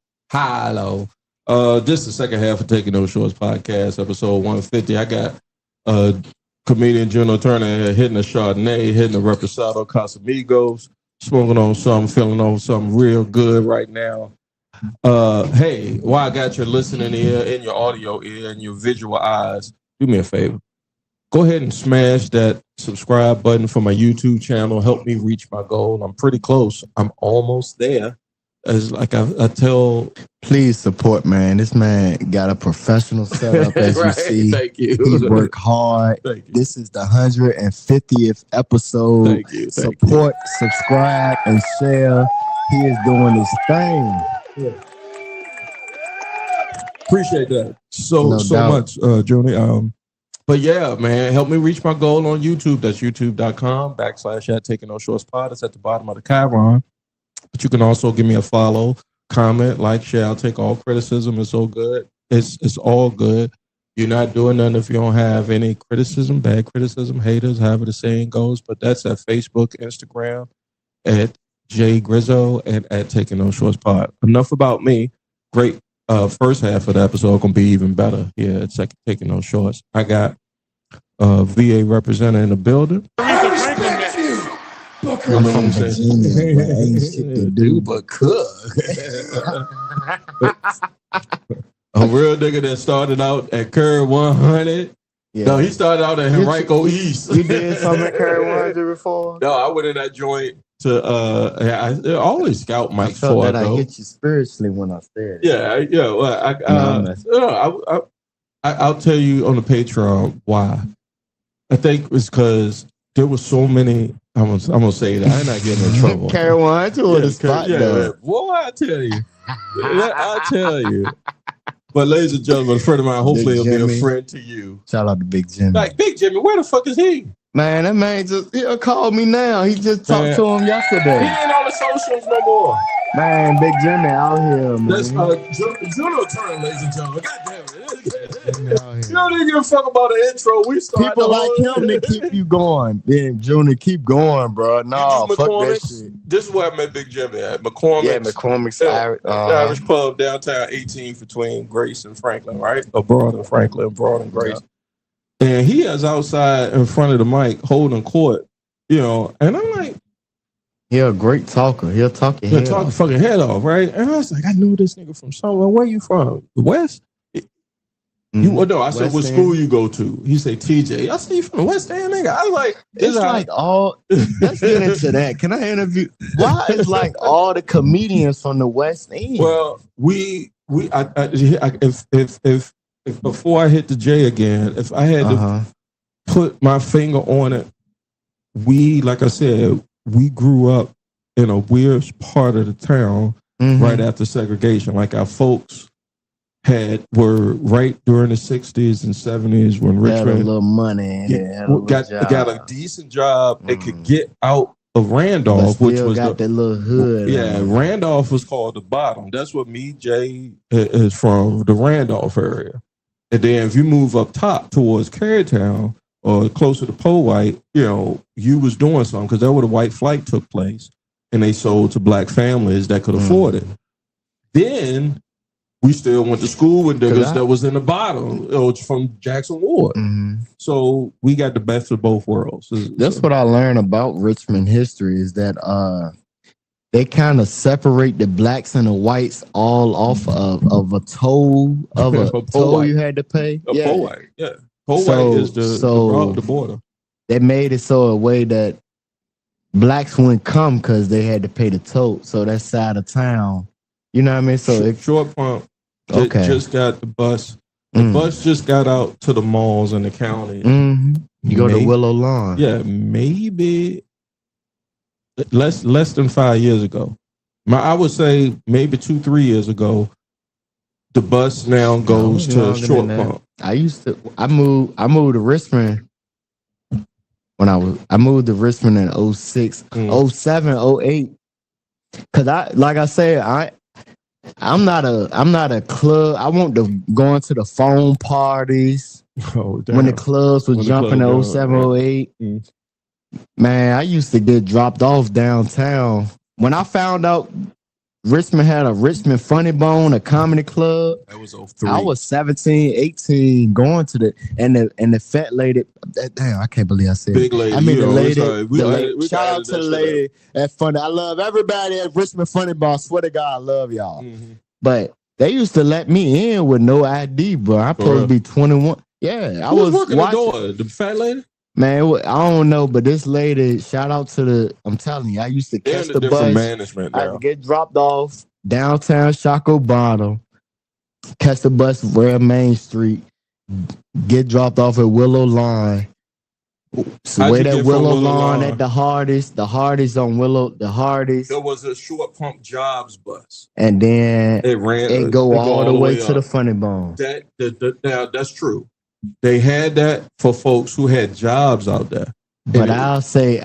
This is the second half of Taking No Shorts podcast, episode 150. I got comedian Juno Turner hitting a Chardonnay, hitting a Reposado Casamigos, smoking on something, feeling on something real good right now. Hey, while I got your listening ear and your audio ear and your visual eyes, do me a favor. Go ahead and smash that subscribe button for my YouTube channel. Help me reach my goal. I'm pretty close. I'm almost there. As like I tell, please support, man. This man got a professional setup, as right, you see. Thank you. He worked hard. This is the 150th episode. Thank you. Support, subscribe, and share. He is doing his thing. Yeah. Appreciate that so much, Joni. But yeah, man, help me reach my goal on YouTube. That's youtube.com/@TakingNoShortsPod. It's at the bottom of the Chiron. But you can also give me a follow, comment, like, share. I'll take all criticism. It's all good. It's all good. You're not doing nothing if you don't have any criticism, bad criticism, haters, however the saying goes. But that's at Facebook, Instagram, at J Grizzo, and at Taking No Shorts Pod. Enough about me. Great. First half of the episode gonna be even better here at Taking No Shorts. I got VA representative in the building. I respect you, Booker. I'm from Virginia, but ain't shit to do but cook. A real nigga that started out at Curve 100. Yeah. No, he started out at Henrico East. You did something at Curve 100 before? No, I went in that joint to I always scout Mike for that. I hit you spiritually when I said it. Yeah. Well, I'll tell you on the Patreon why. I think it's because there was so many. I'm gonna say that I'm not getting in trouble. Curve 100 or the spot though. Boy, I tell you. I tell you. But ladies and gentlemen, a friend of mine, hopefully he'll be a friend to you. Shout out to Big Jimmy. Like Big Jimmy, where the fuck is he? Man, that man he'll call me now. He just talked to him yesterday. He ain't on the socials no more. Man, Big Jimmy out here, man. That's Juno Turner, ladies and gentlemen. God damn it. You don't even give a fuck about the intro. We started people like him to keep you going. Then Junior, keep going, bro. No, fuck that shit. This is where I met Big Jimmy at McCormick's. Yeah, McCormick's Irish Pub downtown 18th between Grace and Franklin, right? Or Broad and Franklin, Broad and Grace. Yeah. And he is outside in front of the mic holding court, and I'm like, he a great talker. He'll talk your head off. Fucking head off, right? And I was like, I knew this nigga from somewhere. Where you from? The West? No, I said, what school you go to? He said, TJ. I said, you from the West End, nigga? I was like, it's like all. Let's get into that. Can I interview? Why is like all the comedians from the West End? Well, if before I hit the J again, if I had to put my finger on it, like I said, we grew up in a weird part of the town right after segregation. Like our folks were right during the 60s and 70s when Richmond had a little money and got a decent job and could get out of Randolph, which was that little hood. Yeah, Randolph was called the bottom. That's what me, Jay, is from, the Randolph area. And then if you move up top towards Carytown or closer to Powhite, you was doing something because that's where the white flight took place and they sold to black families that could afford it. Then we still went to school with niggas that was in the bottom, from Jackson Ward. So we got the best of both worlds. That's what I learned about Richmond history is that they kind of separate the blacks and the whites all off of a toll toll you had to pay. Powhite, yeah. Powhite is the border. They made it so a way that blacks wouldn't come because they had to pay the toll. So that side of town, you know what I mean? So Short Pump just got the bus. The bus just got out to the malls in the county. You go to Willow Lawn. Yeah, maybe less than 5 years ago. I would say maybe 2-3 years ago. The bus now goes to Short Pump. I moved to Richmond when I moved to Richmond in 06, 07, 08. Cause I'm not a club. I want to go into the phone parties when the clubs was jumping in 07, 08. Man, I used to get dropped off downtown. When I found out Richmond had a Richmond Funny Bone, a comedy club. That was 03. I was 17, 18 going to and the fat lady. Damn, I can't believe I said Big lady. I mean the lady. We shout out to the lady at Funny. I love everybody at Richmond Funny Bone. I swear to God, I love y'all. Mm-hmm. But they used to let me in with no ID, bro. I'm supposed to be 21. Yeah, I was working watching, the door. The fat lady. Man, I don't know, but this lady, shout out to I'm telling you, I used to catch the bus. Management now. I get dropped off downtown Shockoe Bottom, catch the bus Red Main Street, get dropped off at Willow Line. So way that Willow Line at the hardest on Willow, the hardest. There was a short pump jobs bus. And then it go all the way to the Funny Bone. Now that's true. They had that for folks who had jobs out there. But I'll say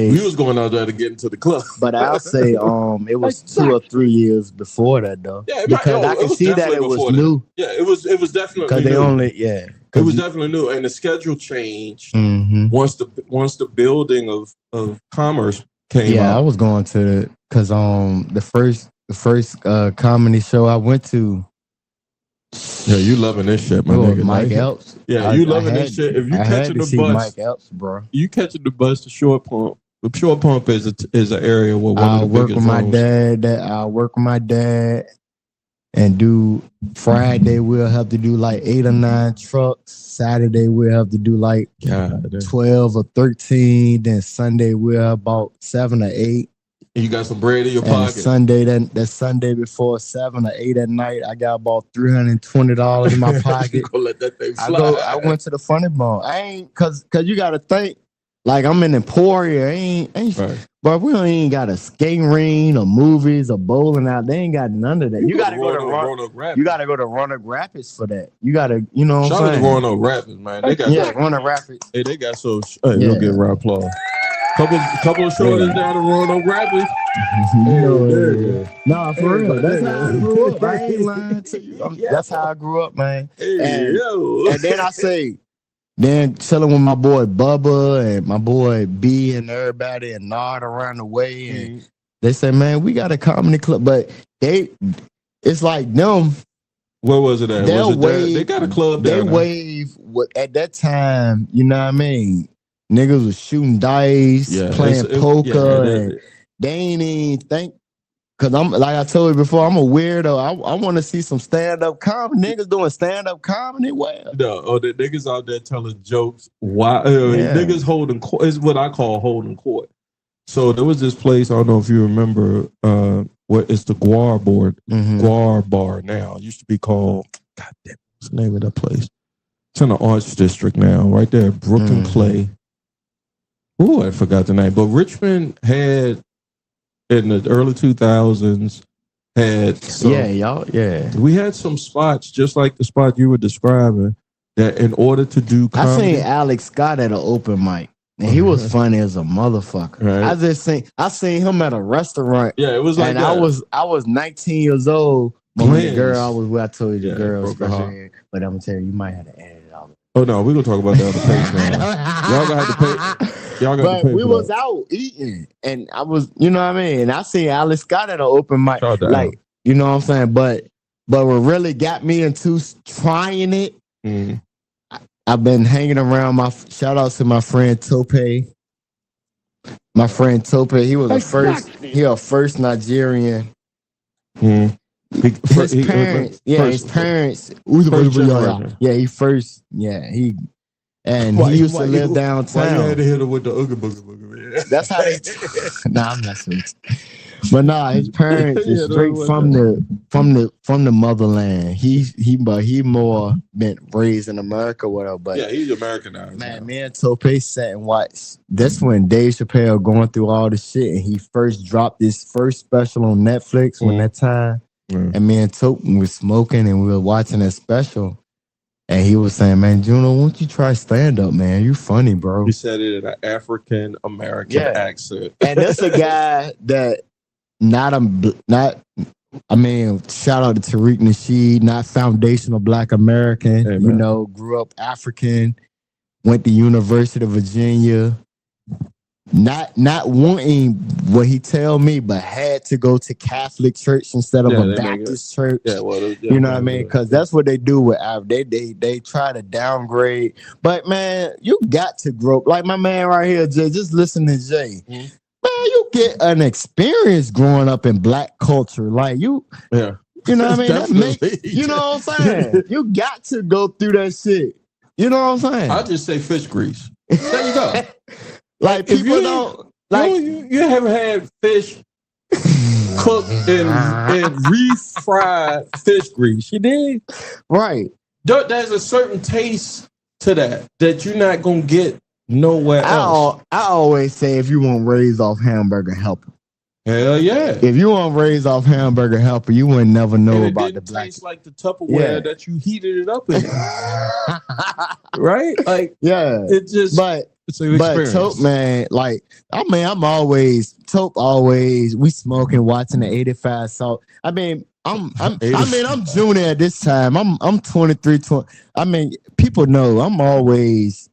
we was going out there to get into the club. But I'll say it was 2 or 3 years before that though. Yeah, because I can see that it was new. Yeah, it was definitely because they only it was definitely new, and the schedule changed once the building of commerce came out. Yeah, I was going to because the first comedy show I went to. Yeah, you loving this shit, my nigga. Mike Epps. Yeah, you loving this shit. If you catching the bus, Mike Epps, bro. You catching the bus to Short Pump. Short Pump is an area where I'll work with my dad. I'll work with my dad and do Friday. We'll have to do like 8 or 9 trucks. Saturday we'll have to do like 12 or 13. Then Sunday we'll have about 7 or 8. And you got some bread in your pocket. Sunday, that Sunday before 7 or 8 at night, I got about $320 in my pocket. Go let that thing fly. I went to the Funny Bone. I ain't cause you gotta think like I'm in Emporia. Ain't right. But we ain't got a skating ring or movies or bowling out. They ain't got none of that. You gotta go to Roanoke Rapids. You gotta go to Roanoke Rapids for that. You gotta, you know what I'm saying? Shout out to Roanoke Rapids, man. They got Roanoke Rapids. Hey, they got so you'll get a round of applause. Couple of shorties down in Roanoke Rapids. Nah, for real. That's how I grew up. I ain't lying to you. That's how I grew up, man. And then then chilling with my boy Bubba and my boy B and everybody and Nard around the way. And they say, man, we got a comedy club. But it's like them. Where was it at? They got a club down there. Wave at that time, you know what I mean? Niggas was shooting dice, playing poker, and they ain't even think. Cause I'm like I told you before, I'm a weirdo. I want to see some stand-up comedy. Niggas doing stand-up comedy. Well, no, the niggas out there telling jokes. Niggas holding court is what I call holding court. So there was this place. I don't know if you remember. What it's the Guar Bar now. It used to be called. God damn, what's the name of that place? It's in the Arts District now, right there, Brook and Clay. Oh, I forgot the name. But Richmond had, in the early 2000s, we had some spots, just like the spot you were describing, that in order to do comedy. I seen Alex Scott at an open mic, and he was funny as a motherfucker. Right. I seen him at a restaurant. Yeah, it was like that. I was 19 years old. The girl I was with, I told you the girl was special. But I'm going to tell you, you might have to edit it out. Oh, no, we're going to talk about that on the Patreon. Y'all going to have to pay. But we was out eating, and I was, you know what I mean? And I seen Alex Scott at an open mic. Like, you know what I'm saying? But what really got me into trying it, I've been hanging around shout out to my friend Tope. My friend Tope, he was a first Nigerian. His parents, he used to live downtown. Why you had to hit him with the ooga booga booga? That's how they. I'm messing with you. But his parents is straight from the motherland. He more been raised in America, whatever. But yeah, he's Americanized. Man, me and Tope sat and watched. That's when Dave Chappelle going through all the shit, and he first dropped his first special on Netflix when that time. And me and Tope was smoking, and we were watching that special. And he was saying, man, Juno, why don't you try stand-up, man? You funny, bro. He said it in an African-American accent. And that's a guy that shout out to Tariq Nasheed, not foundational Black American, grew up African, went to University of Virginia, not wanting what he tell me, but had to go to Catholic church instead of a Baptist church. Yeah, well, you know what I mean? Because that's what they do with they try to downgrade. But man, you got to grow. Like my man right here, Jay. Just listen to Jay. Man, you get an experience growing up in black culture. Like you know what I mean? That you know what I'm saying? You got to go through that shit. You know what I'm saying? I'll just say fish grease. There you go. Like people don't like you haven't had fish cooked in refried fish grease. You did? Right. There's a certain taste to that you're not gonna get nowhere else. I always say if you want raised off hamburger helper. Hell yeah. If you want raised off hamburger helper, you would never know about the black. It tastes like the Tupperware that you heated it up in. Right? Like it just it's an experience. Tope, man, like I'm always we smoking, watching the 85 Salt. I mean, I'm junior at this time. I'm 23, 20. I mean, people know I'm always,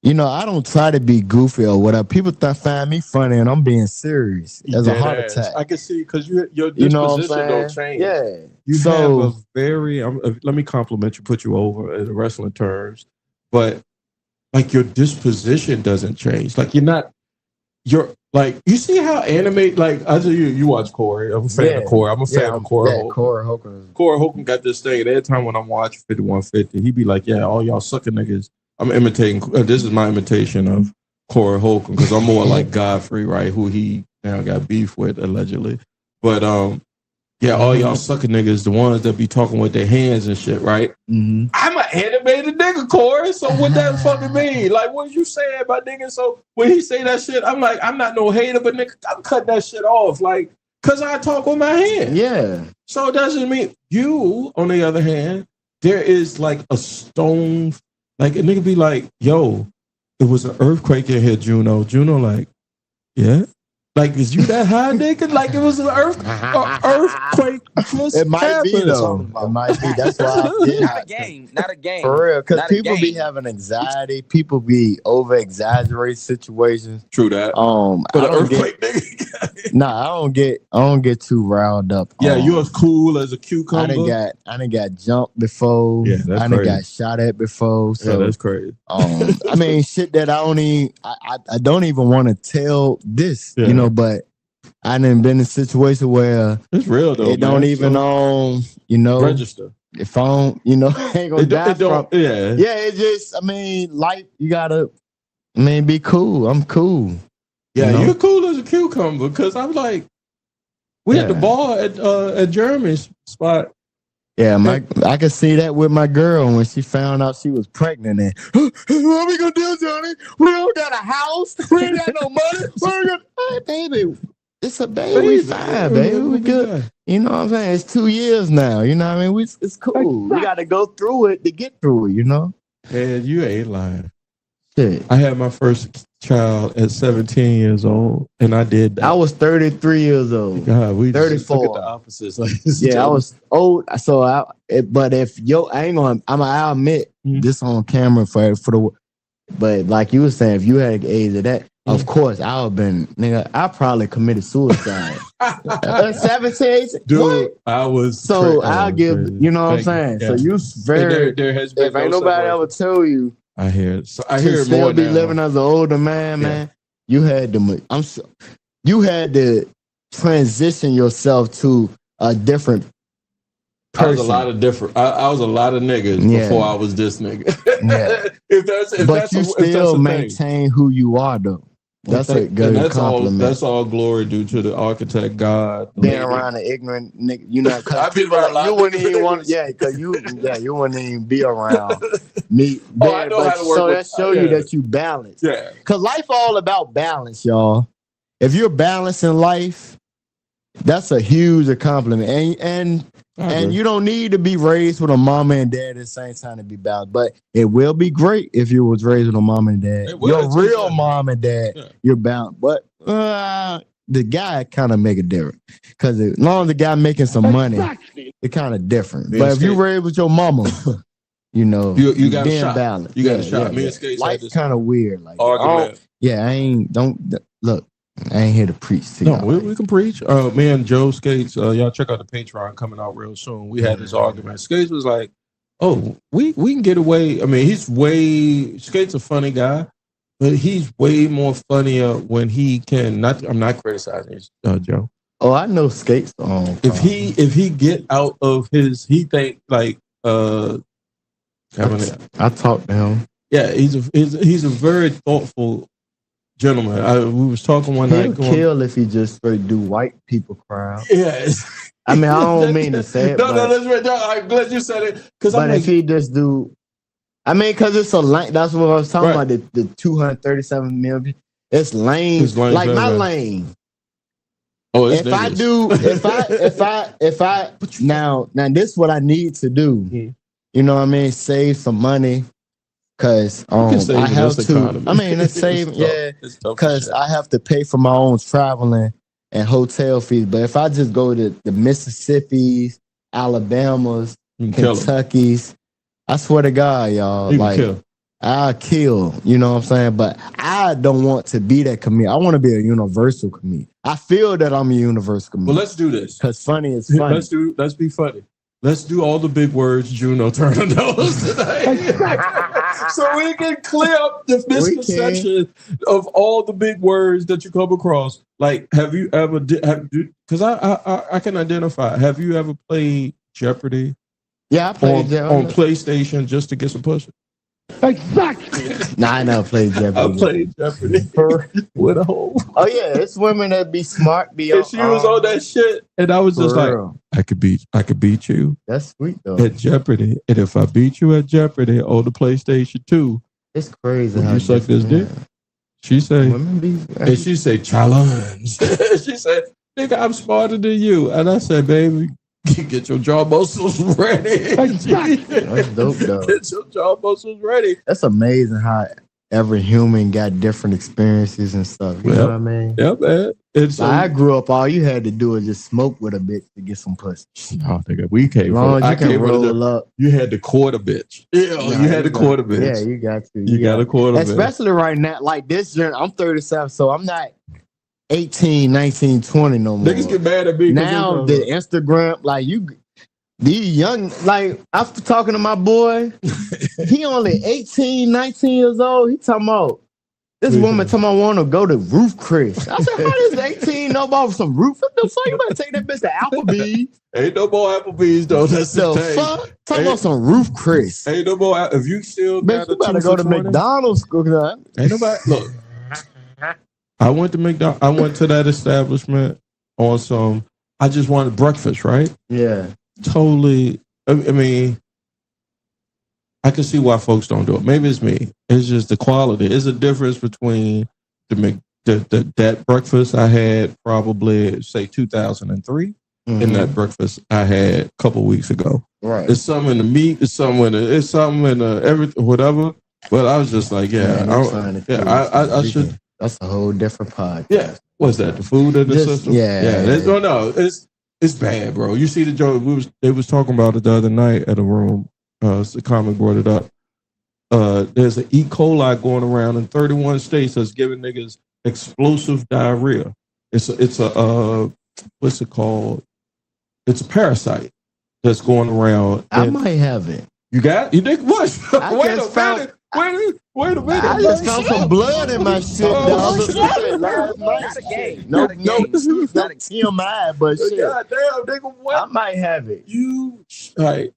I don't try to be goofy or whatever. People find me funny and I'm being serious as a heart attack. I can see because your disposition don't change. Yeah. You have a very let me compliment you, put you over in wrestling terms, but like your disposition doesn't change. Like you're like, you see how anime, like I tell you watch Corey. I'm a fan of Corey. I'm a fan of Corey. Yeah, Corey Holcomb. Corey Holcomb got this thing, and every time when I'm watching 5150, he be like, yeah, all y'all sucker niggas. I'm imitating, this is my imitation of Corey Holcomb, because I'm more like Godfrey, right? Who he now got beef with, allegedly. But yeah, all y'all sucker niggas, the ones that be talking with their hands and shit, right? Mm-hmm. I'm an animated nigga, Corey. So what that fucking mean? Like, what you saying about niggas? So when he say that shit, I'm like, I'm not no hater, but nigga, I'm cutting that shit off. Like, cause I talk with my hands. Yeah. So it doesn't mean you, on the other hand, there is like a stone, like a nigga be like, yo, it was an earthquake in here, Juno. Juno like, yeah. Like, is you that high, nigga? Like, it was an earthquake. It might be, though. It might be. That's why I did not a game. Not a game. For real. Because people be having anxiety. People be over-exaggerate situations. True that. But an earthquake, nigga. Nah, I don't get too riled up. Yeah, you're as cool as a cucumber. I done got jumped before. Yeah, that's I done got shot at before. So yeah, that's crazy. I mean, shit that I don't even want to tell this, but I done been in a situation where it's real though. It don't even register. If I don't, ain't gonna die from. Yeah. Yeah, it just, I mean, life, you gotta, be cool. I'm cool. Yeah, you're cool as a cucumber, because I'm like, we had the bar at Jeremy's spot. Yeah, I could see that with my girl when she found out she was pregnant. And what we gonna do, Johnny? We don't got a house. We ain't got no money. Hey, baby, it's a baby. We fine, baby. We good. You know what I'm saying? It's 2 years now. You know what I mean? It's cool. We got to go through it to get through it. And you ain't lying. Shit. I had my first child at 17 years old, and I did that. I was 33 years old. God, we 34. Look at the opposites. Like, yeah, I was old. So but if I'll admit this on camera for the. But like you were saying, if you had age of that, of course I would have been, nigga. I probably committed suicide. 17, dude. What? I was. So I'll give. Crazy. You know what I'm saying? Yeah. So you very. There has been if ain't nobody ever tell you. I hear it. So I hear it more be now. Living as an older man. You had to. You had to transition yourself to a different person. I was a lot of different. I was a lot of niggas before I was this nigga. Yeah. But you still maintain who you are, though. That's a good compliment. That's all glory due to the architect God. Being around an ignorant nigga, you know, I've been around a lot. You wouldn't even want, because you wouldn't even be around me. I know how to work. So that show you that you balance. Yeah, because life all about balance, y'all. If you're balancing life, that's a huge accomplishment, and you don't need to be raised with a mama and dad at the same time to be balanced. But it will be great if you was raised with a mom and dad. Your real mom and dad, you're balanced. But the guy kind of make it different, because as long as the guy making some money, it kind of different. But if you raised with your mama, You know, you got a being shot. balanced. You got a shot. Me and Skates had Life's this kind of weird. Like argument. I ain't here to preach to y'all. We can preach. Me and Joe Skates, y'all check out the Patreon coming out real soon. We had this argument. Skates was like, "Oh, we can get away." I mean, Skates a funny guy, but he's way more funnier when he can. I'm not criticizing Joe. Oh, I know Skates. If he get out of he think like I talked to him. Yeah, he's a very thoughtful gentleman. We was talking one night. He'll kill if he just straight do white people crowd. Yeah. I mean, I don't mean to say it. No, that's right. No, I'm glad you said it. But if he just do, I mean, because it's a lane. That's what I was talking about. The 237 million. It's lanes. Like my lane. Oh, it's if I now this is what I need to do. Mm-hmm. You know what I mean? Save some money. Cause I have to. Economy. I mean, it's saving, because I have to pay for my own traveling and hotel fees. But if I just go to the Mississippi's, Alabamas, Kentucky's, I swear to God, y'all, I'll kill. You know what I'm saying? But I don't want to be that comedian. I want to be a universal comedian. I feel that I'm a universal comedian. Well, let's do this. Because funny is funny. Let's be funny. Let's do all the big words Juno Turner knows today. So we can clear up the misconception of all the big words that you come across. Like, have you ever, because I can identify, have you ever played Jeopardy? Yeah, I played Jeopardy. On PlayStation just to get some pussy? Exactly. Nah, I never played Jeopardy. I played Jeopardy with a hole. Oh yeah, it's women that be smart. And she was on that shit, and I was just like, I could beat you. That's sweet though. At Jeopardy, and if I beat you at Jeopardy on the PlayStation 2, it's crazy. How you suck this dick? She say, and she say challenge. She said, "Nigga, I'm smarter than you," and I said, "Baby, get your jaw muscles ready." That's dope, though. Get your jaw muscles ready. That's amazing how every human got different experiences and stuff. You know what I mean? Yeah, man. I grew up, all you had to do was just smoke with a bitch to get some pussy. Oh, nigga, we came from. I can roll up. You had to court a bitch. Yeah, you had to court a bitch. Yeah, you got to. You got to court a bitch. Especially right now, like this year, I'm 37, so I'm not 18, 19, 20 no more. Niggas get mad at me. Now the Instagram, like these young, like I'm talking to my boy, he only 18, 19 years old. He talking about this woman talking about want to go to Roof Chris. I said, how does 18 know about some roof? What the fuck? You better take that bitch to Applebee's. Ain't no more Applebee's though. That's the fuck. Talking about some Roof Chris. Ain't no more. If you still bitch, you better go to McDonald's. Ain't nobody. Look, I went to McDonald's. I went to that establishment on some. I just wanted breakfast, right? Yeah. Totally. I mean, I can see why folks don't do it. Maybe it's me. It's just the quality. It's a difference between that breakfast I had probably say 2003 and that breakfast I had a couple weeks ago. Right. It's something in the meat. It's something in the everything, whatever. But I was just like, I should. That's a whole different podcast. Yeah. What's that? The food in the system? Yeah. It's bad, bro. You see the joke. They was talking about it the other night at a room. The comic brought it up. There's an E. coli going around in 31 states that's giving niggas explosive diarrhea. It's a what's it called? It's a parasite that's going around. I might have it. You got? You think what? Wait a minute. I just found some blood in my shit. Last night. No TMI, but shit. Goddamn, nigga, what? I might have it. You like?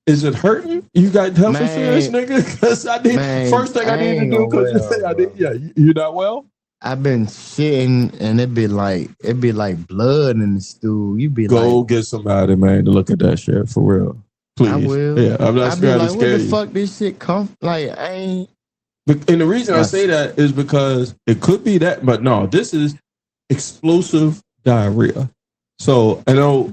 Is it hurting? You got health insurance, nigga? Because first thing I need to do. Because you not well. I've been shitting, and it'd be like blood in the stool. You be go get somebody, man, to look at that shit for real. Please. I will. Yeah, I'm not trying to scare you. Where the fuck this shit come? Like, I ain't. And the reason I say that is because it could be that, but no, this is explosive diarrhea. So I know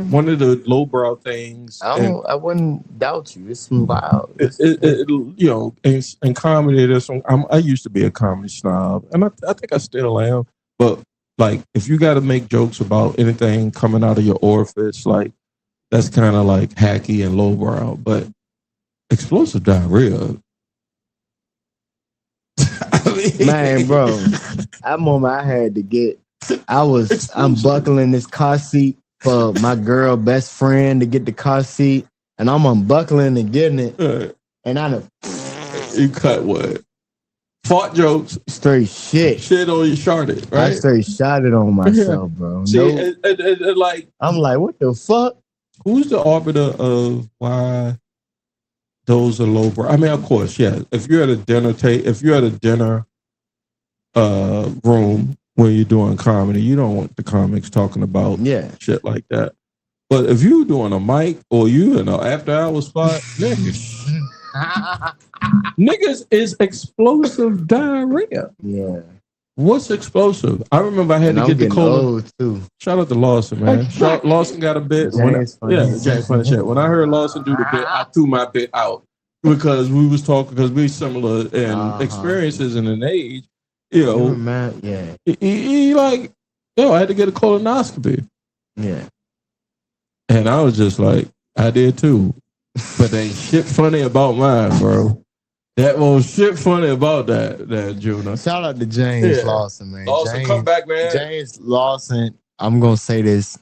one of the lowbrow things. I wouldn't doubt you. It's wild. In comedy, there's some. I used to be a comedy snob, and I think I still am. But like, if you got to make jokes about anything coming out of your orifice, like that's kind of like hacky and lowbrow. But explosive diarrhea. Man, bro, that moment I had to get. I'm buckling this car seat for my girl best friend to get the car seat, and I'm unbuckling and getting it, and I done. You cut what? Fart jokes. Straight shit. Shit on you, sharded, right? I straight shot it on myself, bro. See, and like, I'm like, what the fuck? Who's the arbiter of why those are low? I mean, of course, yeah. If you're at a dinner room where you're doing comedy, you don't want the comics talking about shit like that. But if you're doing a mic or you in an after hours spot, niggas is explosive diarrhea. Yeah. What's explosive? I remember I had to get the cola. Too. Shout out to Lawson, man. Lawson got a bit. James funny shit. When I heard Lawson do the bit, I threw my bit out because we was talking because we similar in experiences and in age. You know, he like, I had to get a colonoscopy. Yeah. And I was just like, I did too. But ain't shit funny about mine, bro. That was shit funny about that Juno. Shout out to James Lawson, man. Lawson, come back, man. James Lawson, I'm going to say this,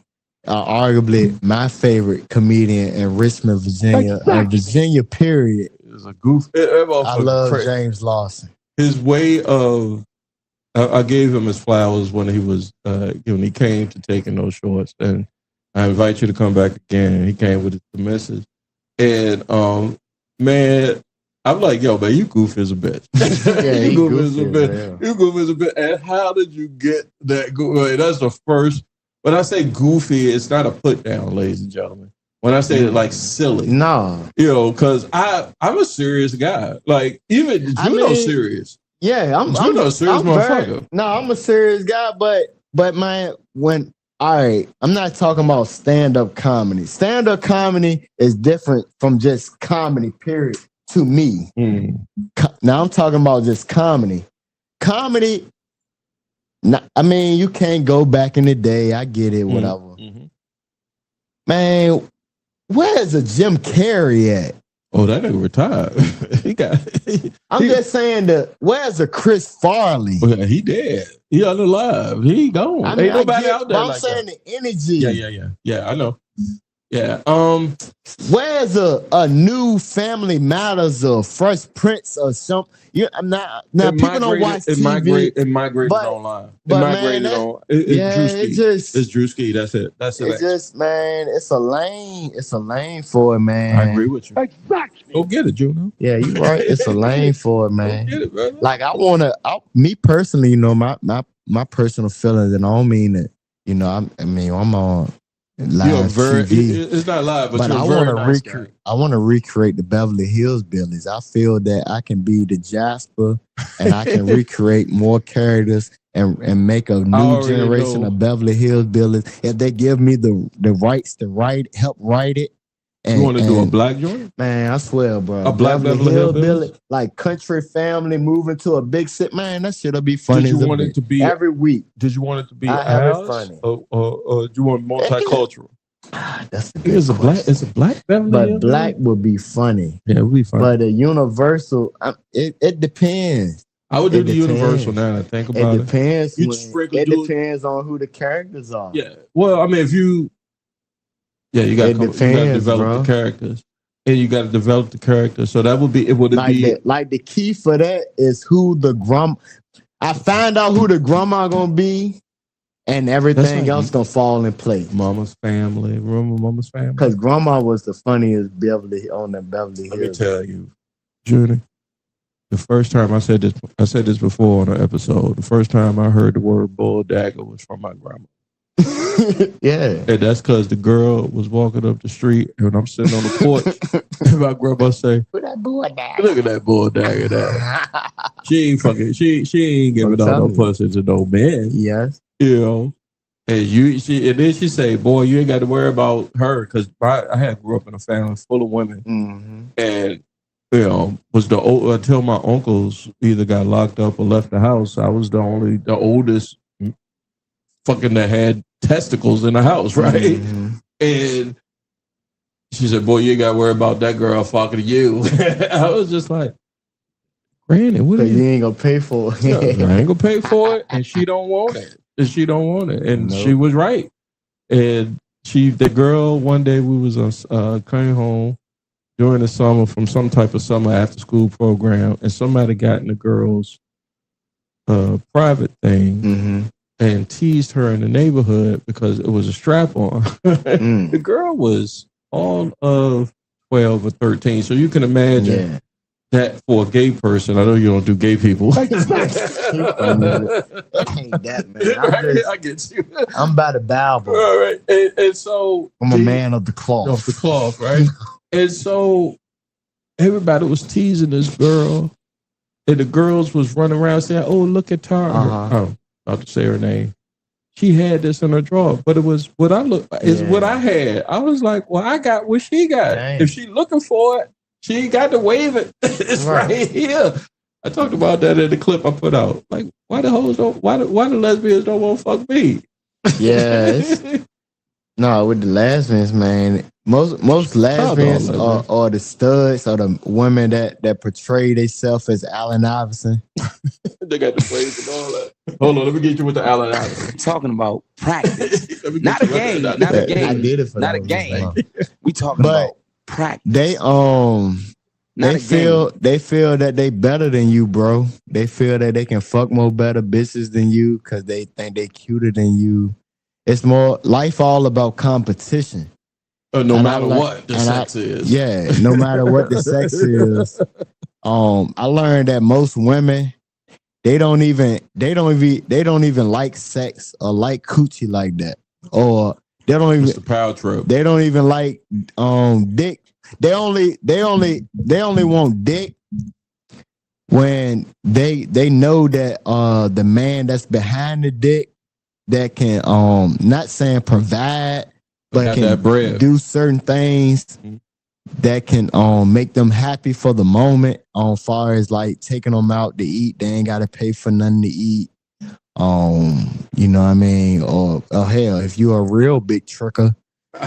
arguably my favorite comedian in Richmond, Virginia, Virginia, period. It was a goof. I love James Lawson. His way of, I gave him his flowers when he was, when he came to Taking Those Shorts, and I invite you to come back again. He came with the message. And, man, I'm like, yo, man, you goofy as a bitch. You goofy as a bitch. You goofy as a bitch. And how did you get that goofy? That's the first. When I say goofy, it's not a put down, ladies and gentlemen. When I say like silly, because I'm a serious guy. Like even Juno's serious. Yeah, I'm a serious motherfucker. I'm a serious guy, but man, I'm not talking about stand-up comedy. Stand-up comedy is different from just comedy, period, to me. Now I'm talking about just comedy. Comedy, I mean, you can't go back in the day. I get it, whatever. Man, where's a Jim Carrey at? Oh, that nigga retired. I'm just saying where's a Chris Farley? Oh, yeah, he dead. He unalive. He gone. Ain't nobody out there. I'm saying the energy. Yeah, I know. Yeah. Where's a new Family Matters or Fresh Prince or something? I'm not. Now people don't watch TV. It migrated online. It's Drewski. That's it. It's just, man. It's a lane. It's a lane for it, man. I agree with you. Exactly. Go get it, Juno. Yeah, you're right. It's a lane for it, man. Go get it, brother. Like me personally, my personal feelings, and I don't mean that. I'm on live TV. It's not live, but I want to recreate the Beverly Hills Billies. I feel that I can be the Jasper, and I can recreate more characters and make a new generation of Beverly Hills Billies. If they give me the rights to help write it. You want to do a black joint? Man, I swear, bro. A black Beverly Hills Billy, like country family moving to a big city. Man, that shit'll be funny. Did you want it to be every week? Did you want it to be funny, or do you want multicultural? That's it's a black Beverly Hills. But black would be funny. Yeah, it would be funny. But a universal, it depends. I would do the universal now. That I think about it. It depends. It depends on who the characters are. Yeah. Well, I mean, if you. Yeah, you got to develop the characters, and you got to develop the characters. So that would be like the key for that is who the grandma. I find out who the grandma gonna be, and everything else gonna fall in place. Mama's family, remember Mama's family? Because grandma was the funniest Beverly on the Beverly Hills. Let me tell you, Judy. The first time I said this before on an episode. The first time I heard the word bull dagger was from my grandma. Yeah, and that's because the girl was walking up the street, and I'm sitting on the porch, and my grandma say, "Look at that bull dagger there. She ain't fucking. She ain't giving all no pussy to no man. Yes, and then she say, boy, you ain't got to worry about her because I grew up in a family full of women, and was until my uncles either got locked up or left the house. I was the oldest." Fucking that had testicles in the house, right? And She said, boy, you ain't got to worry about that girl fucking you. I was just like, Granny, what you ain't going to pay for it. No, I ain't going to pay for it, and she don't want it. And she don't want it. And she was right. And the girl, one day we was coming home during the summer from some type of summer after school program, and somebody got in the girl's private thing and teased her in the neighborhood because it was a strap on. The girl was all of 12 or 13. So you can imagine that for a gay person. I know you don't do gay people. I ain't that, man. I get you. I'm about to bow. All right. And so I'm a man of the cloth. Of the cloth, right? And so everybody was teasing this girl. And the girls was running around saying, oh, look at Tara. Oh, not to say her name. She had this in her drawer, but it was what I what I had. I was like, well, I got what she got. Dang. If she looking for it, she ain't got to wave it. It's right here. I talked about that in the clip I put out. Like, why the lesbians don't want to fuck me? Yes. No, with the lesbians, man. Most lesbians are the studs or the women that portray themselves as Allen Iverson. They got the phrase and all that. Hold on, let me get you with the Allen Iverson. Talking about practice. Not a game. Not a game. I did it for not a game. We talking about practice. They feel that they better than you, bro. They feel that they can fuck more better bitches than you because they think they cuter than you. It's more life all about competition. No matter what the sex is. Yeah, no matter what the sex is. I learned that most women they don't even like sex or like coochie like that. Or they don't even the power trip. They don't even like dick. They only want dick when they know that the man that's behind the dick that can not saying provide but can do certain things that can make them happy for the moment far as like taking them out to eat. They ain't gotta pay for nothing to eat. You know what I mean? Or hell, if you're a real big trucker,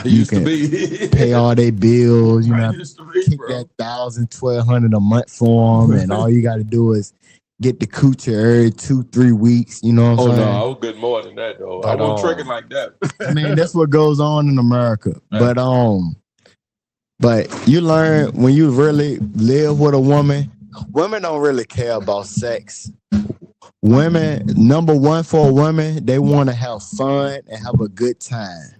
you can pay all their bills, you know, kick that $1,000, $1,200 a month for them, and all you gotta do is get the coochie every 2-3 weeks, you know what I'm saying? No, I was good more than that though. I wasn't tricking like that. I mean, that's what goes on in America. But you learn when you really live with a woman, women don't really care about sex. Women, number one for a woman, they want to have fun and have a good time.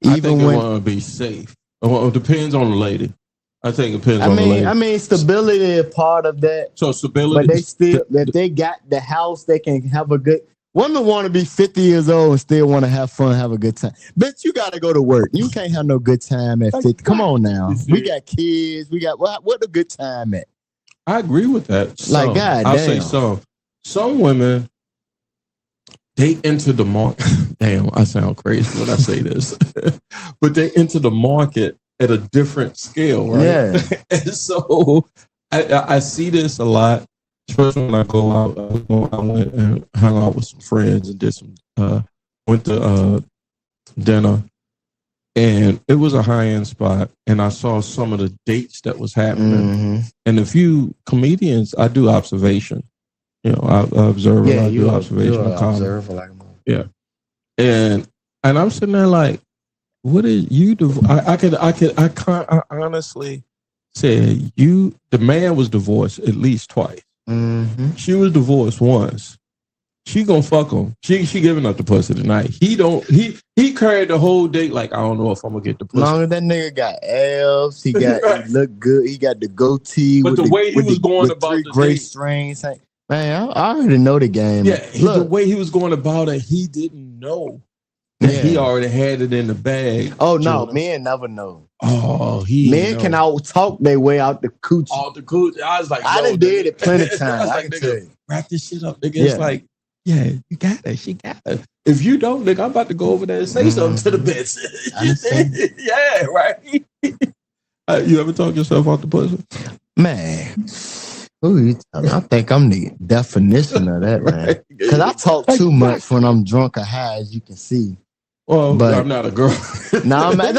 I think they want to be safe. It depends on the lady. I think it depends on the lady. I mean, stability is part of that. So stability. But they still, if they got the house, they can have a good. Women want to be 50 years old and still want to have fun, have a good time. Bitch, you got to go to work. You can't have no good time at 50. Come on now. We got kids. We got what a good time at. I agree with that. Like, God I'll damn. say some. Some women, they enter the market. Damn, I sound crazy when I say this. But they enter the market at a different scale, right? Yeah. And so I see this a lot, especially when I go out. I went and hung out with some friends and did some, went to dinner. And it was a high-end spot, and I saw some of the dates that was happening. Mm-hmm. And a few comedians, I do observation. You know, I observe. Yeah, I do observation. Observe like yeah. And I'm sitting there like, what is you? I honestly said the man was divorced at least twice. Mm-hmm. She was divorced once. She gonna fuck him. She giving up the pussy tonight. He carried the whole date like, I don't know if I'm gonna get the pussy. Long as that nigga got abs, he got he looked good. He got the goatee. But the way he was going about the gray date, strings. Man, I already know the game. Yeah, the way he was going about it, he didn't know that he already had it in the bag. Oh no, men never know. Oh, men can out talk their way out the coochie. Out the coochie. I was like, I done did it plenty of times. I can tell you. Wrap this shit up, nigga. It's like, yeah, you got it. She got it. If you don't, nigga, I'm about to go over there and say something to the bitch. Yeah, right. You ever talk yourself off the pussy? Man. I think I'm the definition of that, man. Because I talk too much when I'm drunk or high, as you can see. Well, but I'm not a girl. no. No.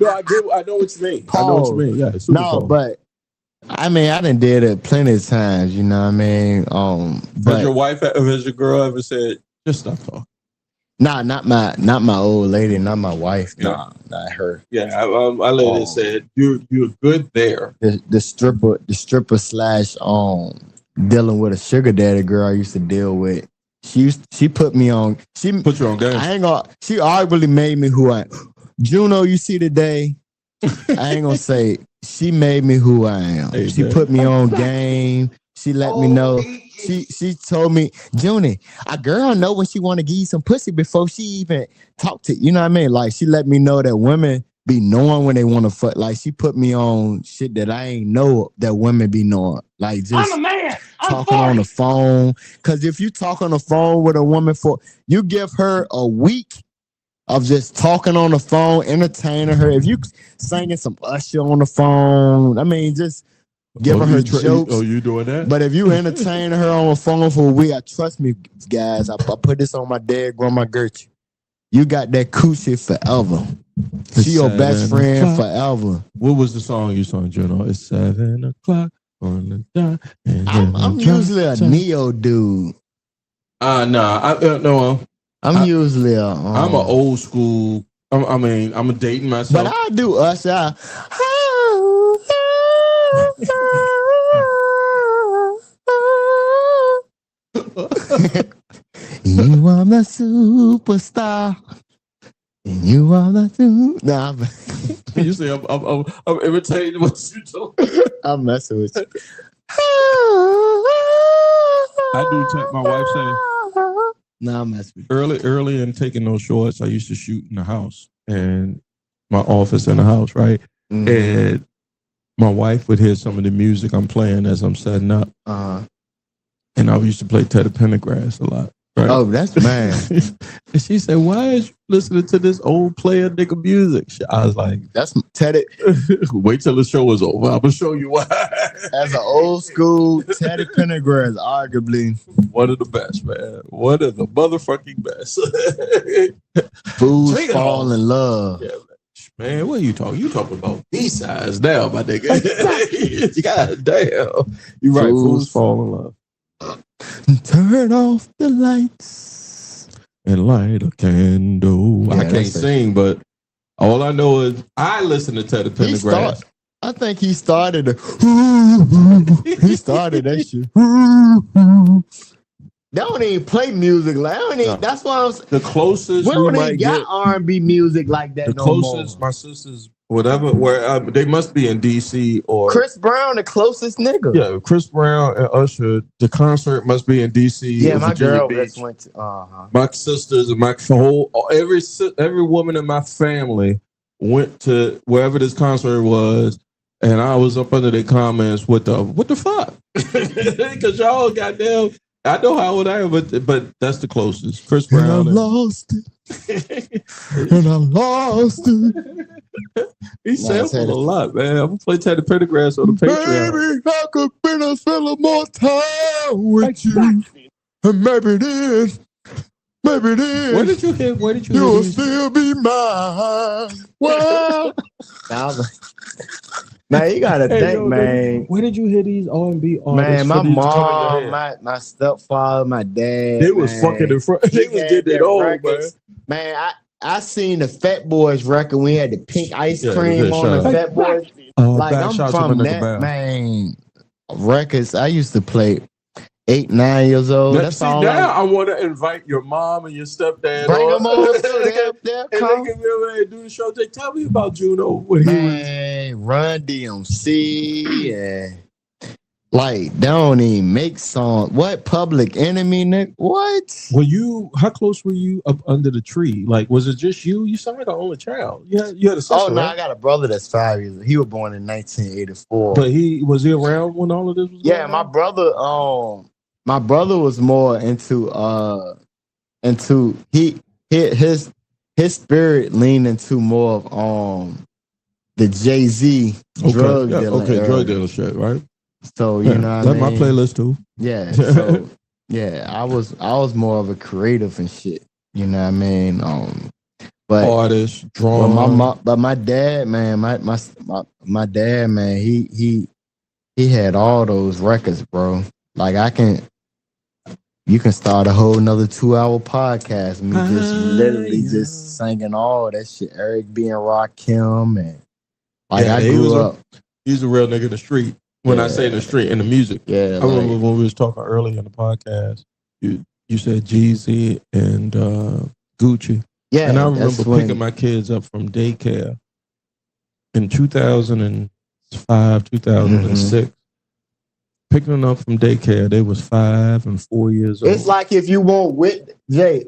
No, I know what you mean. I know what you mean. Yeah, super no, cold. but I mean, I done did it plenty of times. You know what I mean? But Has your girl ever said, "Just stop talking"? Nah, not my old lady, not my wife. Yeah. Nah, not her. Yeah, my lady said you're good there. The stripper slash dealing with a sugar daddy girl I used to deal with. She put me on. She put you on game. I ain't gonna. She arguably made me who I. Juno, you see today. I ain't gonna say she made me who I am. Hey, she man. put me on game. She let me know. She told me, Junie, a girl know when she want to give you some pussy before she even talk to you. You know what I mean? Like she let me know that women be knowing when they want to fuck. Like she put me on shit that I ain't know that women be knowing. Like just I'm a man. talking on the phone. Cause if you talk on the phone with a woman you give her a week of just talking on the phone, entertaining her. If you singing some Usher on the phone, I mean, just giving her jokes. You doing that? But if you entertain her on the phone for a week, trust me, guys, I put this on my dead grandma Gertrude. You got that coochie forever. She your best friend forever. What was the song you sung, Juno? It's 7 o'clock on the dot. I'm usually a neo dude. No. I'm usually a. I'm an old school. I'm dating myself. But I do Usher. You are the superstar. And you are the nah. You say I'm imitating what you do. I'm messing with you. I do take my wife say. Nah, I'm messing with you. Early in taking those shorts, I used to shoot in the house and my office in the house, right? Mm-hmm. And my wife would hear some of the music I'm playing as I'm setting up. And I used to play Teddy Pendergrass a lot. Right? Oh, that's man. And she said, "Why is you listening to this old player nigga music?" I was like, "That's Teddy." Wait till the show is over. I'm gonna show you why. As an old school, Teddy Pendergrass, arguably one of the best, man. One of the motherfucking best. Fools fall in love. Yeah, man, what are you talking? You talking about B-sides now, my nigga. God damn. You're right. Fools fall in love. Turn off the lights and light a candle. Yeah, I can't sing, but all I know is I listen to Teddy Pendergrass. I think he started. He started that shit. They don't even play music like that's why I'm. The closest we don't even got R&B music like that. The closest my sisters. Whatever, where they must be in DC or Chris Brown, the closest nigga. Yeah, Chris Brown and Usher. The concert must be in DC. Yeah, my girl just went to. My sisters and my whole every woman in my family went to wherever this concert was, and I was up under their comments what the fuck? Because y'all goddamn. I know how old I am, but that's the closest. Chris Brown. And I lost it. And I lost it. He sampled a lot, man. I'm gonna play Teddy Pendergrass on the Patreon. Baby, I could spend a more time with you. And maybe then. Where did you hear? You'll still be mine. Well, man, you gotta think, man. Where did you hear these R&B artists? Man, my mom, my stepfather, my dad. They was fucking in front. They was getting it all, man. Man, I seen the Fat Boys record. We had the pink ice cream on the Fat Boys. Like I'm from that, man. Records. I used to play 8, 9 years old. That's all. Now I want to invite your mom and your stepdad. Bring them on. And they can be able to do the show. Tell me about Juno. When he was Run DMC and like they don't even make songs. What Public Enemy, Nick? What? How close were you up under the tree? Like, was it just you? You sound like an only child. You had a sister. Oh no, right? I got a brother that's 5 years old. He was born in 1984. But was he around when all of this was going on? My brother was more into his spirit leaned into more of the Jay-Z drug dealer. Okay, drug dealer shit, right? So you know what I mean? My playlist too. Yeah. So yeah, I was more of a creative and shit. You know what I mean? But artist, drawing. but my dad, man, my dad, man, he had all those records, bro. Like you can start a whole nother 2-hour podcast. Me just literally just singing all that shit. Eric B. and Rakim, and like I grew up. He's a real nigga in the street. When I say in the street, in the music. Yeah, I remember when we was talking earlier in the podcast, you said Jeezy and Gucci. Yeah, and I remember picking my kids up from daycare in 2005, 2006. Picking them up from daycare, they was 5 and 4 years old. It's like if you want Jay,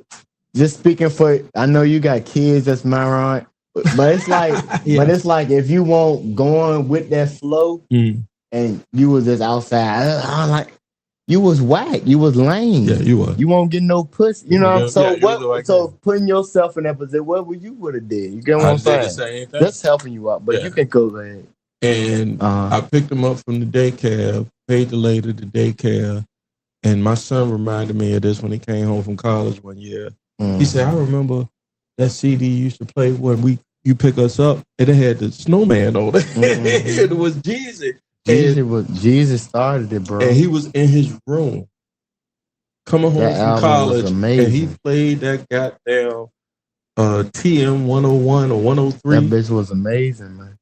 just speaking for, I know you got kids, that's my right, but it's like, but it's like if you want going with that flow, and you was just outside, I'm like, you was whack, you was lame. Yeah, you was. You won't get no pussy, you know. So what? So putting yourself in that position, what would you would have did? You get what I'm saying? The same thing. That's helping you out, but you can go ahead. And I picked them up from the daycare, paid the lady the daycare, and my son reminded me of this when he came home from college one year. He said, I remember that CD you used to play when you pick us up, and it had the snowman on it. It was Jeezy. Jesus started it, bro. And he was in his room, coming home from college, and he played that goddamn TM 101 or 103. That bitch was amazing, man.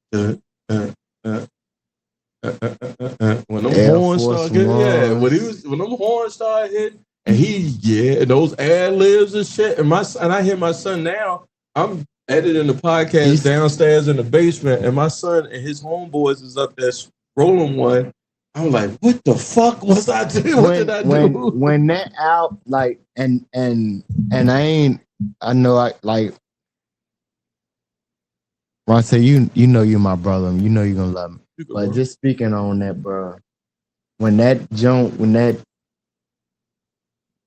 When them horns started getting, when them horns started hitting, and and those ad libs and shit, and I hear my son now. I'm editing the podcast downstairs in the basement, and my son and his homeboys is up there rolling one. I'm like, what the fuck was I doing? What did I do? When that out, like, and I know I like. Ronte, you know you're my brother. You know you're gonna love me. But just speaking on that, bro.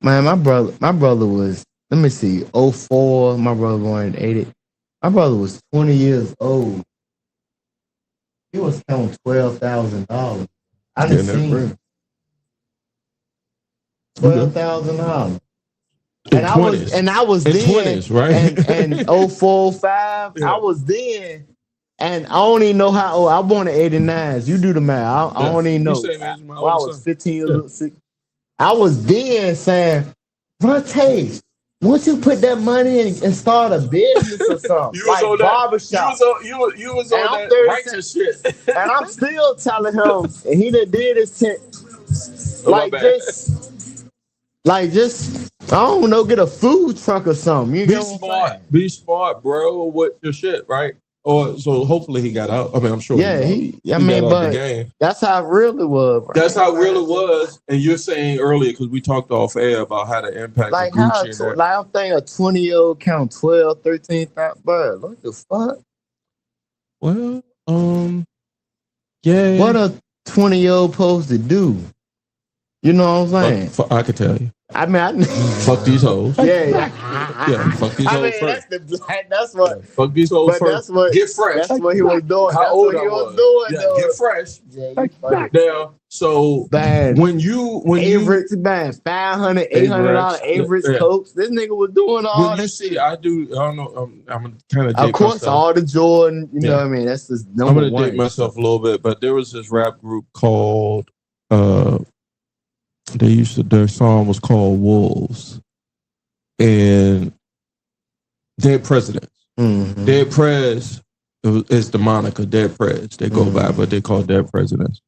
Man, my brother was, let me see, 04. My brother born in 80. My brother was 20 years old. He was counting $12,000. I didn't see him. $12,000. And I was in then, 20s, right? and 04, 05, I was then, and I don't even know how old. I born in 89. You do the math. I don't even know. I was 15 or 16. I was then saying, Ronte, once you put that money in and start a business or something, like barbershop. You was on that righteous shit. And I'm still telling him, and he done did his just, I don't know, get a food truck or something. You Be smart, bro, with your shit, right? Or so hopefully he got out. I mean, I'm sure. He got out the game. That's how it really was. Bro. That's how it really was. And you're saying earlier, because we talked off air about how the impact like of Gucci. I'm thinking a 20-year-old count 12, 13,000. Bro, what the fuck? Well, yeah. What a 20-year-old supposed to do? You know what I'm saying? I could tell you. I mean, fuck these hoes. Yeah, fuck these hoes first. That's what. Fuck these hoes first. Get fresh. That's what he was doing. How old he was doing. Yeah, get fresh. Now, so when Averett's bad, $500, $800 Averett's coats. This nigga was doing all. Well, you see, I don't know. I'm kind of. Of course, all the Jordan. You know what I mean? That's just number one. I'm gonna date myself a little bit, but there was this rap group called. Their song was called Wolves, and Dead Presidents. Mm-hmm. Dead Prez is the moniker. Dead Prez they go by, but they call Dead Presidents.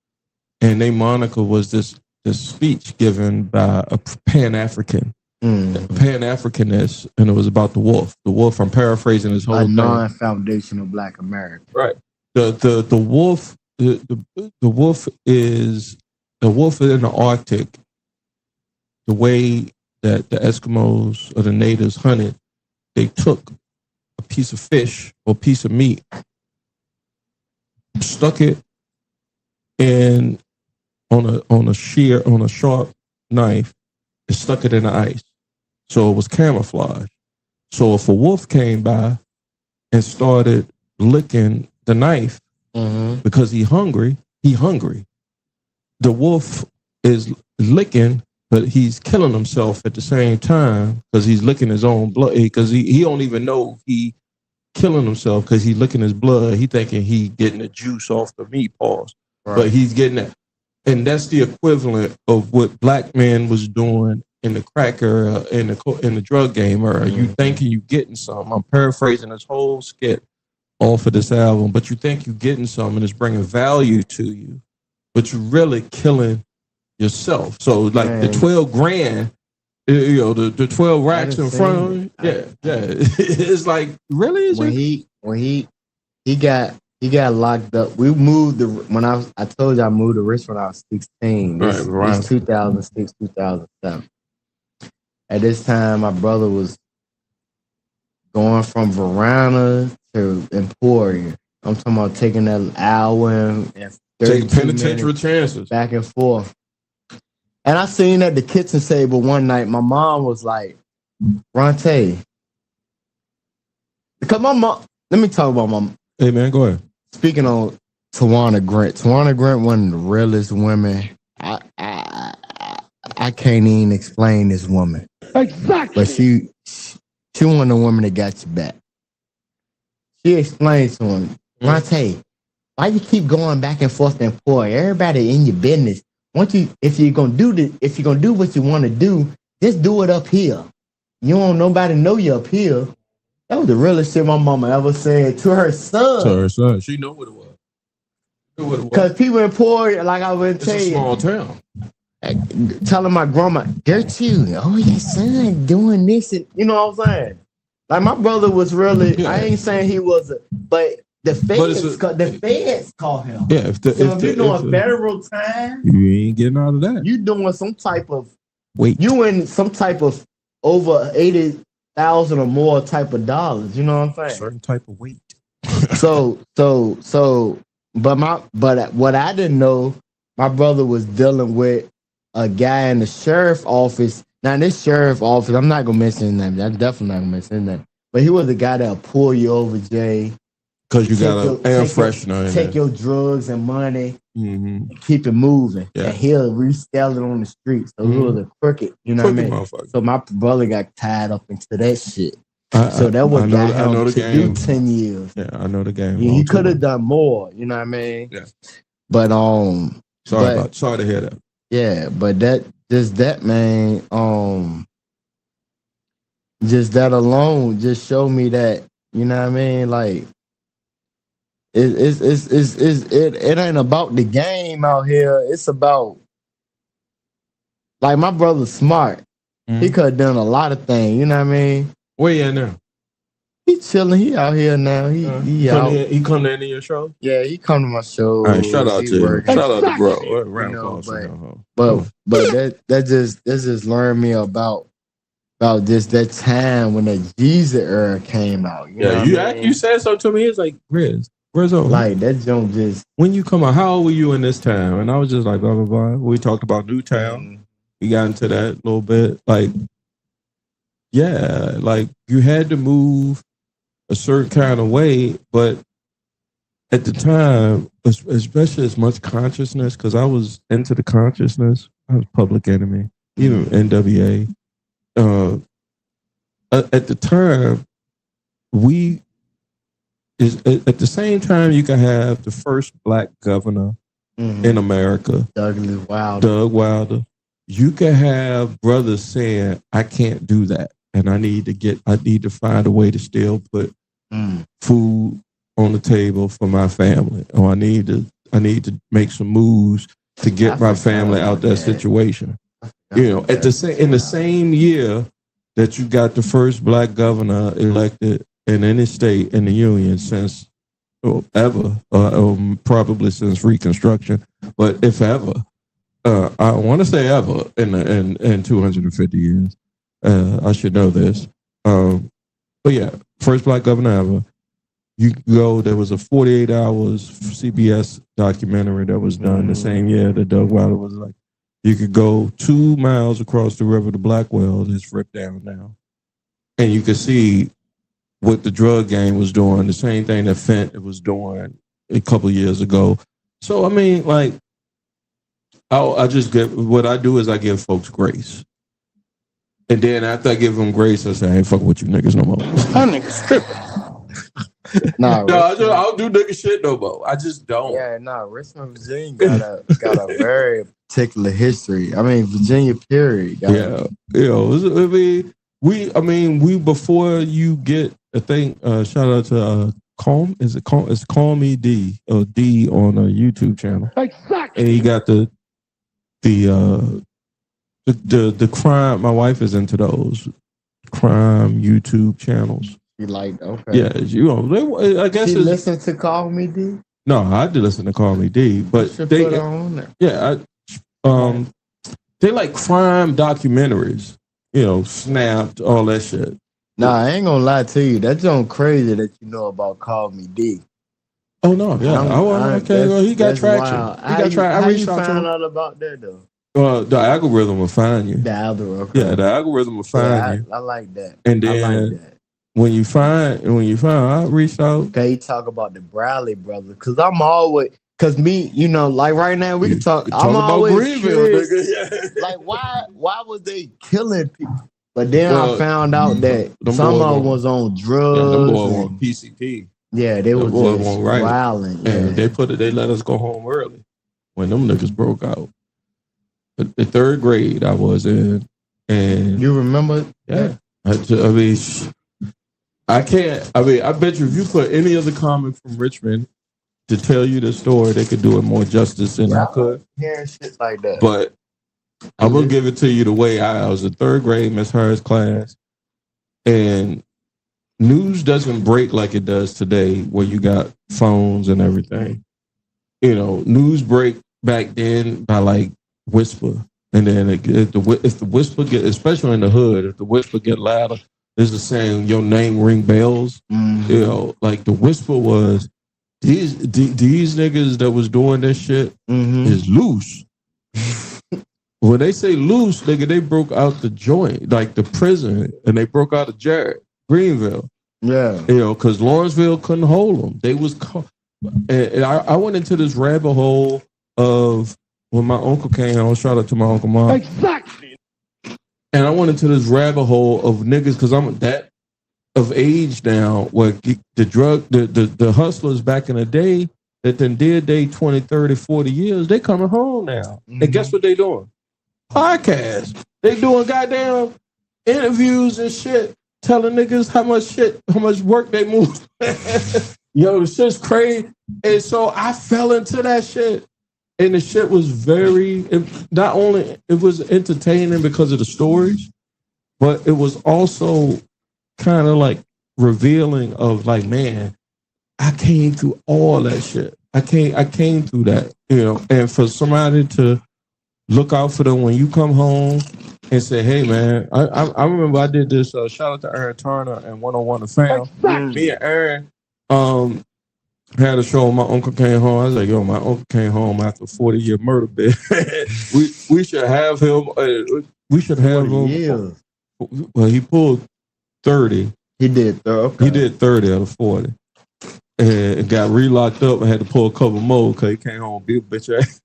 And their moniker was this speech given by a Pan-African, Pan-Africanist, and it was about the wolf. The wolf. I'm paraphrasing this whole thing. Non-foundational Black America. Right. The wolf. The wolf is the wolf in the Arctic. The way that the Eskimos or the natives hunted, they took a piece of fish or piece of meat, stuck it in on a sharp knife, and stuck it in the ice. So it was camouflage. So if a wolf came by and started licking the knife because he hungry. The wolf is licking but he's killing himself at the same time because he's licking his own blood. Because he don't even know he killing himself because he's licking his blood. He thinking he getting the juice off the meat paws, but he's getting it. And that's the equivalent of what black men was doing in the crack era, in the drug game era. You thinking you getting something. I'm paraphrasing this whole skit off of this album, but you think you getting something and it's bringing value to you, but you're really killing yourself. So like the 12 grand, the 12 racks in front of him, yeah. It's like, really? When he got locked up. We moved I told you I moved to Richmond when I was 16. This 2006, 2007. At this time, my brother was going from Verona to Emporia. I'm talking about taking that hour and take penitentiary chances back and forth. And I seen at the kitchen table one night, my mom was like, Ronte. Because my mom, let me talk about my mom. Hey, man, go ahead. Speaking on Tawana Grant, one of the realest women. I can't even explain this woman. Exactly. But she one of the women that got your back. She explained to him, Ronte, why you keep going back and forth and forth? Everybody in your business. If you're gonna do what you want to do, just do it up here. You don't nobody know you up here. That was the realest shit my mama ever said to her son. She knew what it was. Because people in Emporia, like I would tell you, it's a small town. Telling my grandma, Gertrude, your son doing this, and you know what I'm saying? Like my brother was really, I ain't saying he was, but the feds call him. Yeah, if you're doing federal time, you ain't getting out of that. You doing some type of weight. You in some type of over 80,000 or more type of dollars. You know what I'm saying? Certain type of weight. But what I didn't know, my brother was dealing with a guy in the sheriff office. Now, this sheriff office, I'm not gonna mention his name. I'm definitely not gonna mention his name. But he was the guy that'll pull you over, Jay. Because you got an air freshener. Take your drugs and money, and keep it moving. Yeah. And he'll resell it on the street. So he was a crooked, you know what I mean? So my brother got tied up into that shit. So that was got him to do 10 years. Yeah, I know the game. He could have done more, you know what I mean? Yeah. But sorry to hear that. Yeah, but that man, just that alone just showed me that, you know what I mean? Like it ain't about the game out here. It's about, like, my brother's smart. He could have done a lot of things, you know what I mean? Where you at now? He chilling. He out here now. He out. He come to any of your shows? Yeah, he come to my show. All right, shout out to you. Shout out to bro. But that just learned me about just that time when the Jesus era came out. You said something to me. It's like, where's over? Like that jump just. When you come out, how old were you in this town? And I was just like, blah blah blah. We talked about Newtown. We got into that a little bit. Like, yeah, like you had to move a certain kind of way, but at the time, especially as much consciousness, because I was into the consciousness. I was Public Enemy, even NWA. At the time, at the same time you can have the first black governor in America, Doug Wilder. You can have brothers saying, "I can't do that, and I need to find a way to still put food on the table for my family, or I need to make some moves to get my family out that situation." You know, in the same year that you got the first black governor elected in any state in the union since ever, or probably since Reconstruction, but if ever. I want to say ever in 250 years. I should know this. But yeah, first black governor ever. You go, there was a 48 hours CBS documentary that was done the same year that Doug Wilder was like, you could go 2 miles across the river to Blackwell, it's ripped down now. And you could see what the drug game was doing, the same thing that Fent was doing a couple years ago. So, I mean, like, I just get what I do is I give folks grace. And then after I give them grace, I say, I ain't fucking with you niggas no more. That nigga's tripping. No, I don't do nigga shit no more. I just don't. Yeah, Richmond, Virginia got a very particular history. I mean, Virginia, period. We before you get a thing. Shout out to Calm. Is it Calm? It's Call Me D or D on a YouTube channel. Exactly. And he got the crime. My wife is into those crime YouTube channels. You like, okay. Yeah, I guess she listen to Call Me D? No, I do listen to Call Me D, but they put on there. Yeah, they like crime documentaries, Snapped, all that shit. Nah, I ain't gonna lie to you. That's so crazy that you know about Call Me D. Oh no, yeah. He got traction. Wild. How you found out about that though? The algorithm will find you. The algorithm. Okay. Yeah, the algorithm will find you. I like that. And then when you find, I reached out. Okay, you talk about the Bradley brothers, because I'm always, because me, like right now we can talk. I'm always about Greenville, nigga. Yeah. Like why was they killing people? But then I found out that some of them was on drugs. Yeah, them boys on PCP. Yeah, they was just wilding. Yeah. And they let us go home early when them niggas broke out. The third grade I was in, and you remember? Yeah, I can't. I bet you if you put any other comic from Richmond to tell you the story, they could do it more justice than I could. Hearing shit like that, but I'm gonna give it to you the way I was in third grade, Miss Harris class, and news doesn't break like it does today, where you got phones and everything. News break back then by like whisper, and then if the whisper get, especially in the hood, if the whisper get louder, there's the saying your name ring bells. Mm-hmm. Like the whisper was these niggas that was doing this shit is loose. When they say loose, nigga, they broke out the joint, like the prison, and they broke out of Greenville. Yeah, because Lawrenceville couldn't hold them. They was and I went into this rabbit hole of when my uncle came home. Shout out to my uncle Mom. Exactly. And I went into this rabbit hole of niggas because I'm that of age now where the hustlers back in the day that then did 20, 30, 40 years, they coming home now. Mm-hmm. And guess what they doing? Podcasts. They doing goddamn interviews and shit, telling niggas how much work they move. Yo, the shit's crazy. And so I fell into that shit. And the shit was not only it was entertaining because of the stories, but it was also kind of like revealing of like, man, I came through all that shit. I came through that, and for somebody to look out for them when you come home and say, hey man, I remember I did this, shout out to Aaron Turner and 101 The Fam. Me and Aaron, had a show. My uncle came home. I was like, yo, my uncle came home after a 40-year murder bid. we should have him. We should have him. Years. Well, he pulled 30. He did 30. Okay. He did 30 out of 40. And got re-locked up and had to pull a couple more because he came home and beat a bitch ass.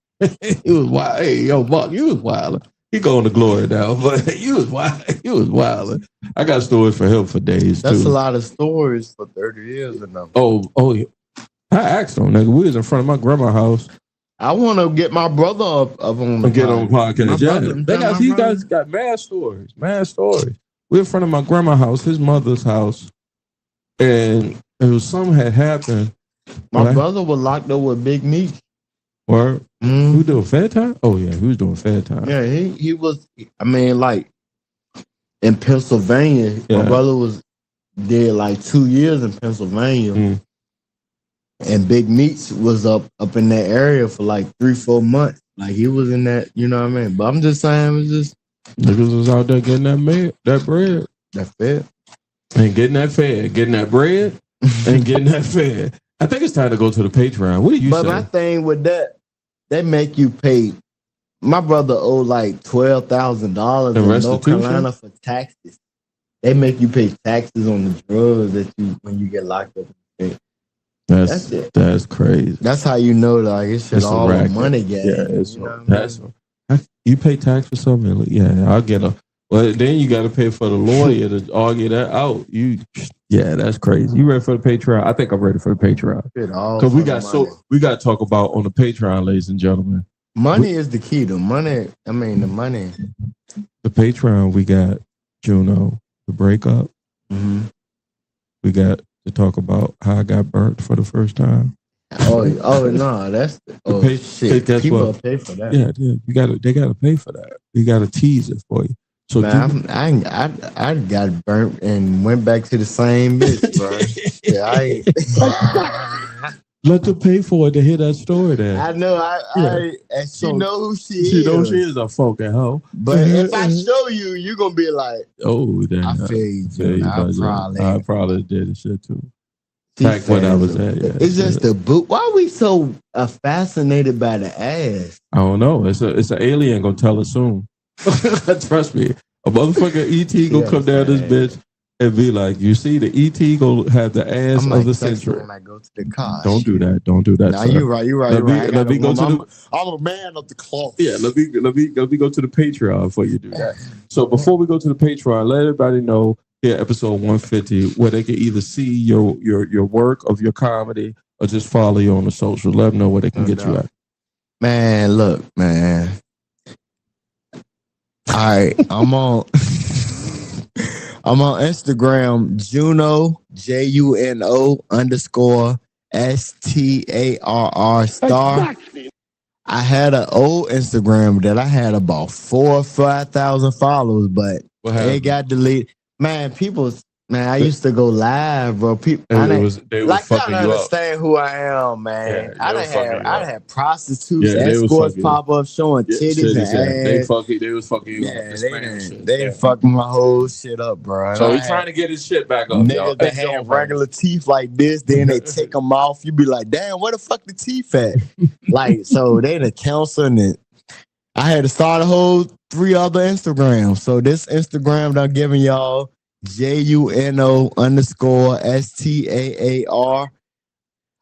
He was wild. Hey, yo, Buck, you was wild. He going to glory now, but you was wild. You was wild. I got stories for him for days. That's too. A lot of stories for 30 years enough. Oh, yeah. I asked him, nigga. We was in front of my grandma's house. I want to get my brother up on the get on the podcast. You guys got mad stories. We in front of my grandma's house, his mother's house, and it was something had happened. My brother was locked up with Big Meat. Word? He was doing fair time? Oh yeah, he was doing fair time. Yeah, he was. I mean, like in Pennsylvania, my brother did like 2 years in Pennsylvania. And Big Meats was up in that area for like 3-4 months. Like he was in that, you know what I mean? But I'm just saying, it was just niggas was out there getting that bread. That fed. And getting that fed, getting that bread, and getting that fed. I think it's time to go to the Patreon. What do you say? But my thing with that, they make you pay. My brother owed like $12,000 in North Carolina for taxes. They make you pay taxes on the drugs that when you get locked up. That's crazy. That's how you know, like, it's all a money game. Yeah, you pay tax for something. Yeah, I'll get a. Well, then you got to pay for the lawyer to argue that out. That's crazy. You ready for the Patreon? I think I'm ready for the Patreon because we got to talk about on the Patreon, ladies and gentlemen. Money is the key. The money. The Patreon, we got Juno, the breakup. Mm-hmm. We got to talk about how I got burnt for the first time. Oh no, that's shit. People pay for that. Yeah, they gotta pay for that. You gotta tease it for you. So man, I got burnt and went back to the same bitch, bro. Let them pay for it to hear that story. Then I know. And she know who she is. She knows she is a fucking hoe. But if I show you, you're gonna be like, "Oh, damn!" I feel you. I probably did the shit too. Back when I was at, it's just the boot. Why are we so fascinated by the ass? I don't know. It's an alien gonna tell us soon. Trust me, a motherfucker ET gonna come down this bitch and be like, "You see, the ET gonna have the ass of the century." When I go to the car, don't do that. Nah, you're right. Let me go to the. I'm a man of the cloth. Yeah, let me go to the Patreon before you do that. So before we go to the Patreon, let everybody know. Yeah, episode 150, where they can either see your work of your comedy or just follow you on the social. Let them know where they can get you at. Man, look, man. All right, I'm on Instagram, Juno, JUNO_STARR star. I had an old Instagram that I had about 4,000 or 5,000 followers, but it got deleted. Man, I used to go live, bro. People, they was like, fucking y'all you understand who I am, man. Yeah, I had prostitutes, escorts pop up showing titties and ass. They was fucking you up. They didn't fucking my whole shit up, bro. So he's trying to get his shit back up. Niggas that had regular teeth like this, then they take them off. You be like, damn, where the fuck the teeth at? Like, so they the counseling it. I had to start a whole 3 other Instagrams. So this Instagram that I'm giving y'all, JUNO_STAAR.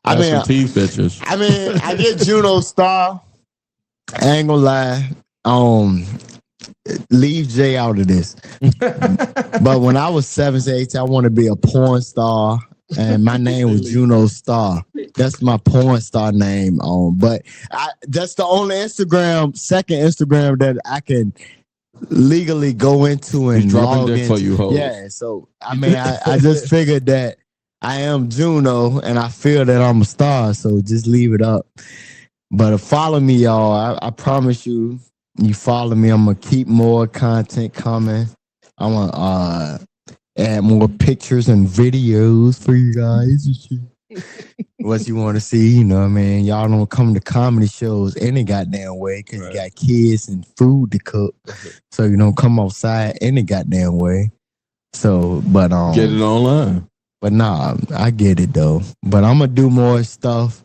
I mean, some teeth bitches. I get Juno star. I ain't gonna lie. Leave Jay out of this. But when I was 7 to 8, I want to be a porn star. And my name was Juno Star. That's my porn star name. But that's the only second Instagram that I can legally go into and log into. For you, hoes. Yeah, so I mean, I just figured that I am Juno, and I feel that I'm a star. So just leave it up. But follow me, y'all. I promise you, you follow me, I'm gonna keep more content coming. I'm gonna add more pictures and videos for you guys. What you want to see, you know what I mean? Y'all don't come to comedy shows any goddamn way because you got kids and food to cook. So you don't come outside any goddamn way. So, but get it online. But nah, I get it though. But I'm gonna do more stuff.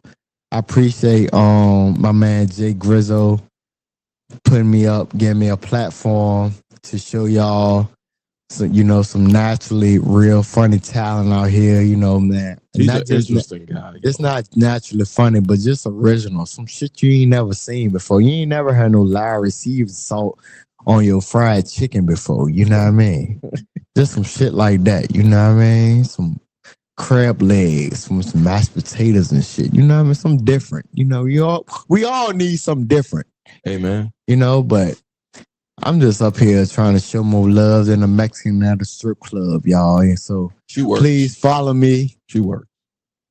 I appreciate my man Jay Grizzo putting me up, giving me a platform to show y'all some naturally real funny talent out here, man. He's an interesting guy. It's not naturally funny, but just original. Some shit you ain't never seen before. You ain't never had no Larry Steve salt on your fried chicken before. You know what I mean? Just some shit like that. You know what I mean? Some crab legs, some mashed potatoes and shit. You know what I mean? Something different. We all need something different. Amen. But I'm just up here trying to show more love than a Mexican at a strip club, y'all. And so please follow me. She works.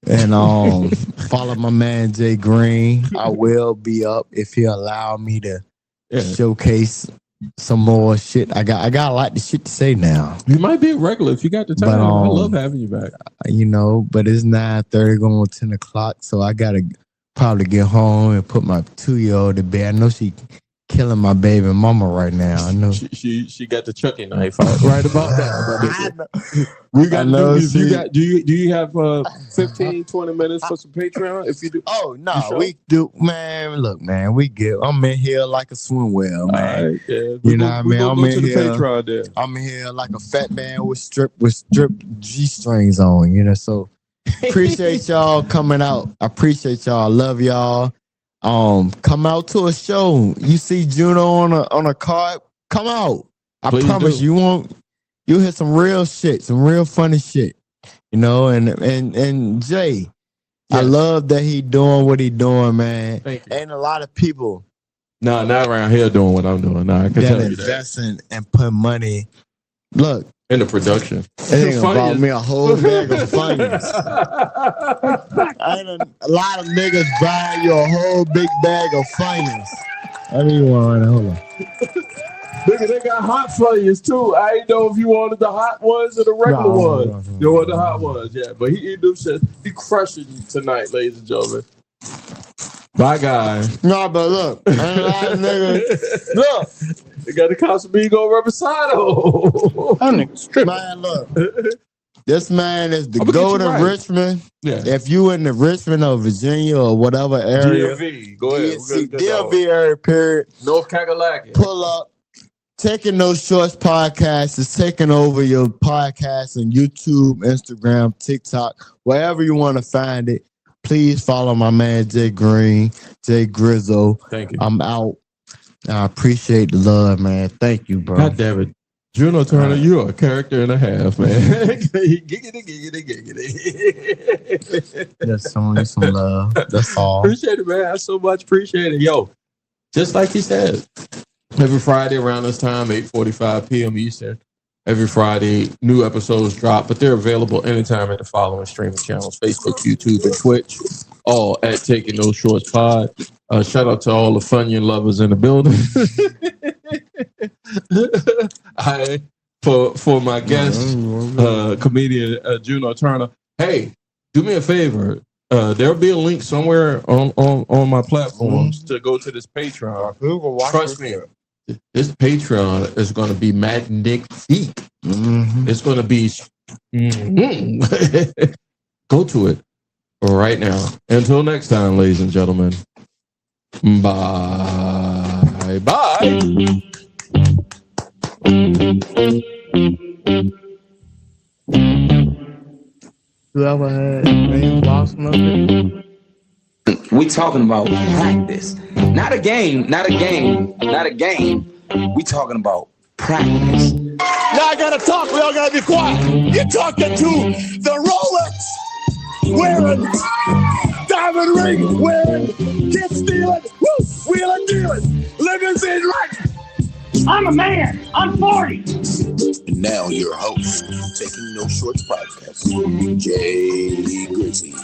And follow my man Jay Green. I will be up if he allow me to showcase some more shit. I got a lot of shit to say now. You might be a regular if you got the time. But, I love having you back. But it's 9:30 going 10 o'clock, so I gotta probably get home and put my 2-year-old to bed. I know she killing my baby mama right now. I know she got the Chucky knife out right about that. We got do you have 15-20 minutes for some Patreon? If you do, we do, man. Look, man, we get. I'm in here like a swim well, man. Right, yeah. You know what I mean? I'm in here. Patreon there. I'm in here like a fat man with strip G strings on. So Appreciate y'all coming out. I appreciate y'all. I love y'all. Come out to a show. You see Juno on a card. Come out. I Please promise do. you hear some real shit, some real funny shit. You know, and Jay, I Yes. love that he doing what he doing, man. Thank you. Ain't a lot of people No, not around here doing what I'm doing. No, I can that tell you that. investing and put money. Look, In the production. it ain't about me a whole bag of Funyuns. Ain't a lot of niggas buying you a whole big bag of Funyuns. I need one right now. Hold on. Nigga, they got hot Funyuns too. I ain't know if you wanted the hot ones or the regular ones. You want the hot ones, yeah. But he eat them shit. He crushing tonight, ladies and gentlemen. Bye, guys. No, but look, ain't a lot of niggas. Look, they got the Casamigo Reposado. man, look. This man is the I'ma get go to you right. Richmond. Yeah. If you in the Richmond or Virginia or whatever area, DMV. Go ahead. DMV area, period. North Kakalaki. Pull up. Taking Those Shorts podcast is taking over your podcast on YouTube, Instagram, TikTok, wherever you want to find it. Please follow my man Jay Green, Jay Grizzo. Thank you. I'm out. I appreciate the love, man. Thank you, bro. God damn it. Juno Turner, you're a character and a half, man. Giggity. Just showing you some love. That's all. Appreciate it, man. I so much appreciate it. Yo, just like he said, every Friday around this time, 8:45 p.m. Eastern, every Friday, new episodes drop, but they're available anytime at the following streaming channels: Facebook, YouTube, and Twitch, all at Taking Those Shorts Pod. Shout out to all the Funyun lovers in the building. For my guest, comedian Juno Turner. Hey, do me a favor. There'll be a link somewhere on my platforms to go to this Patreon. Trust me, this Patreon is going to be magnifique. It's going to be. Go to it right now. Until next time, ladies and gentlemen. Bye. Whoever had Blossom up there. We talking about practice. Not a game. We talking about practice. Now I gotta talk. We all gotta be quiet. You're talking to the Rolex wearing, diamond ring wearing, kid stealing, wheeling dealing, limousine right. I'm a man. I'm 40. And now your host, Taking No Shorts podcast, Jay Grizzy.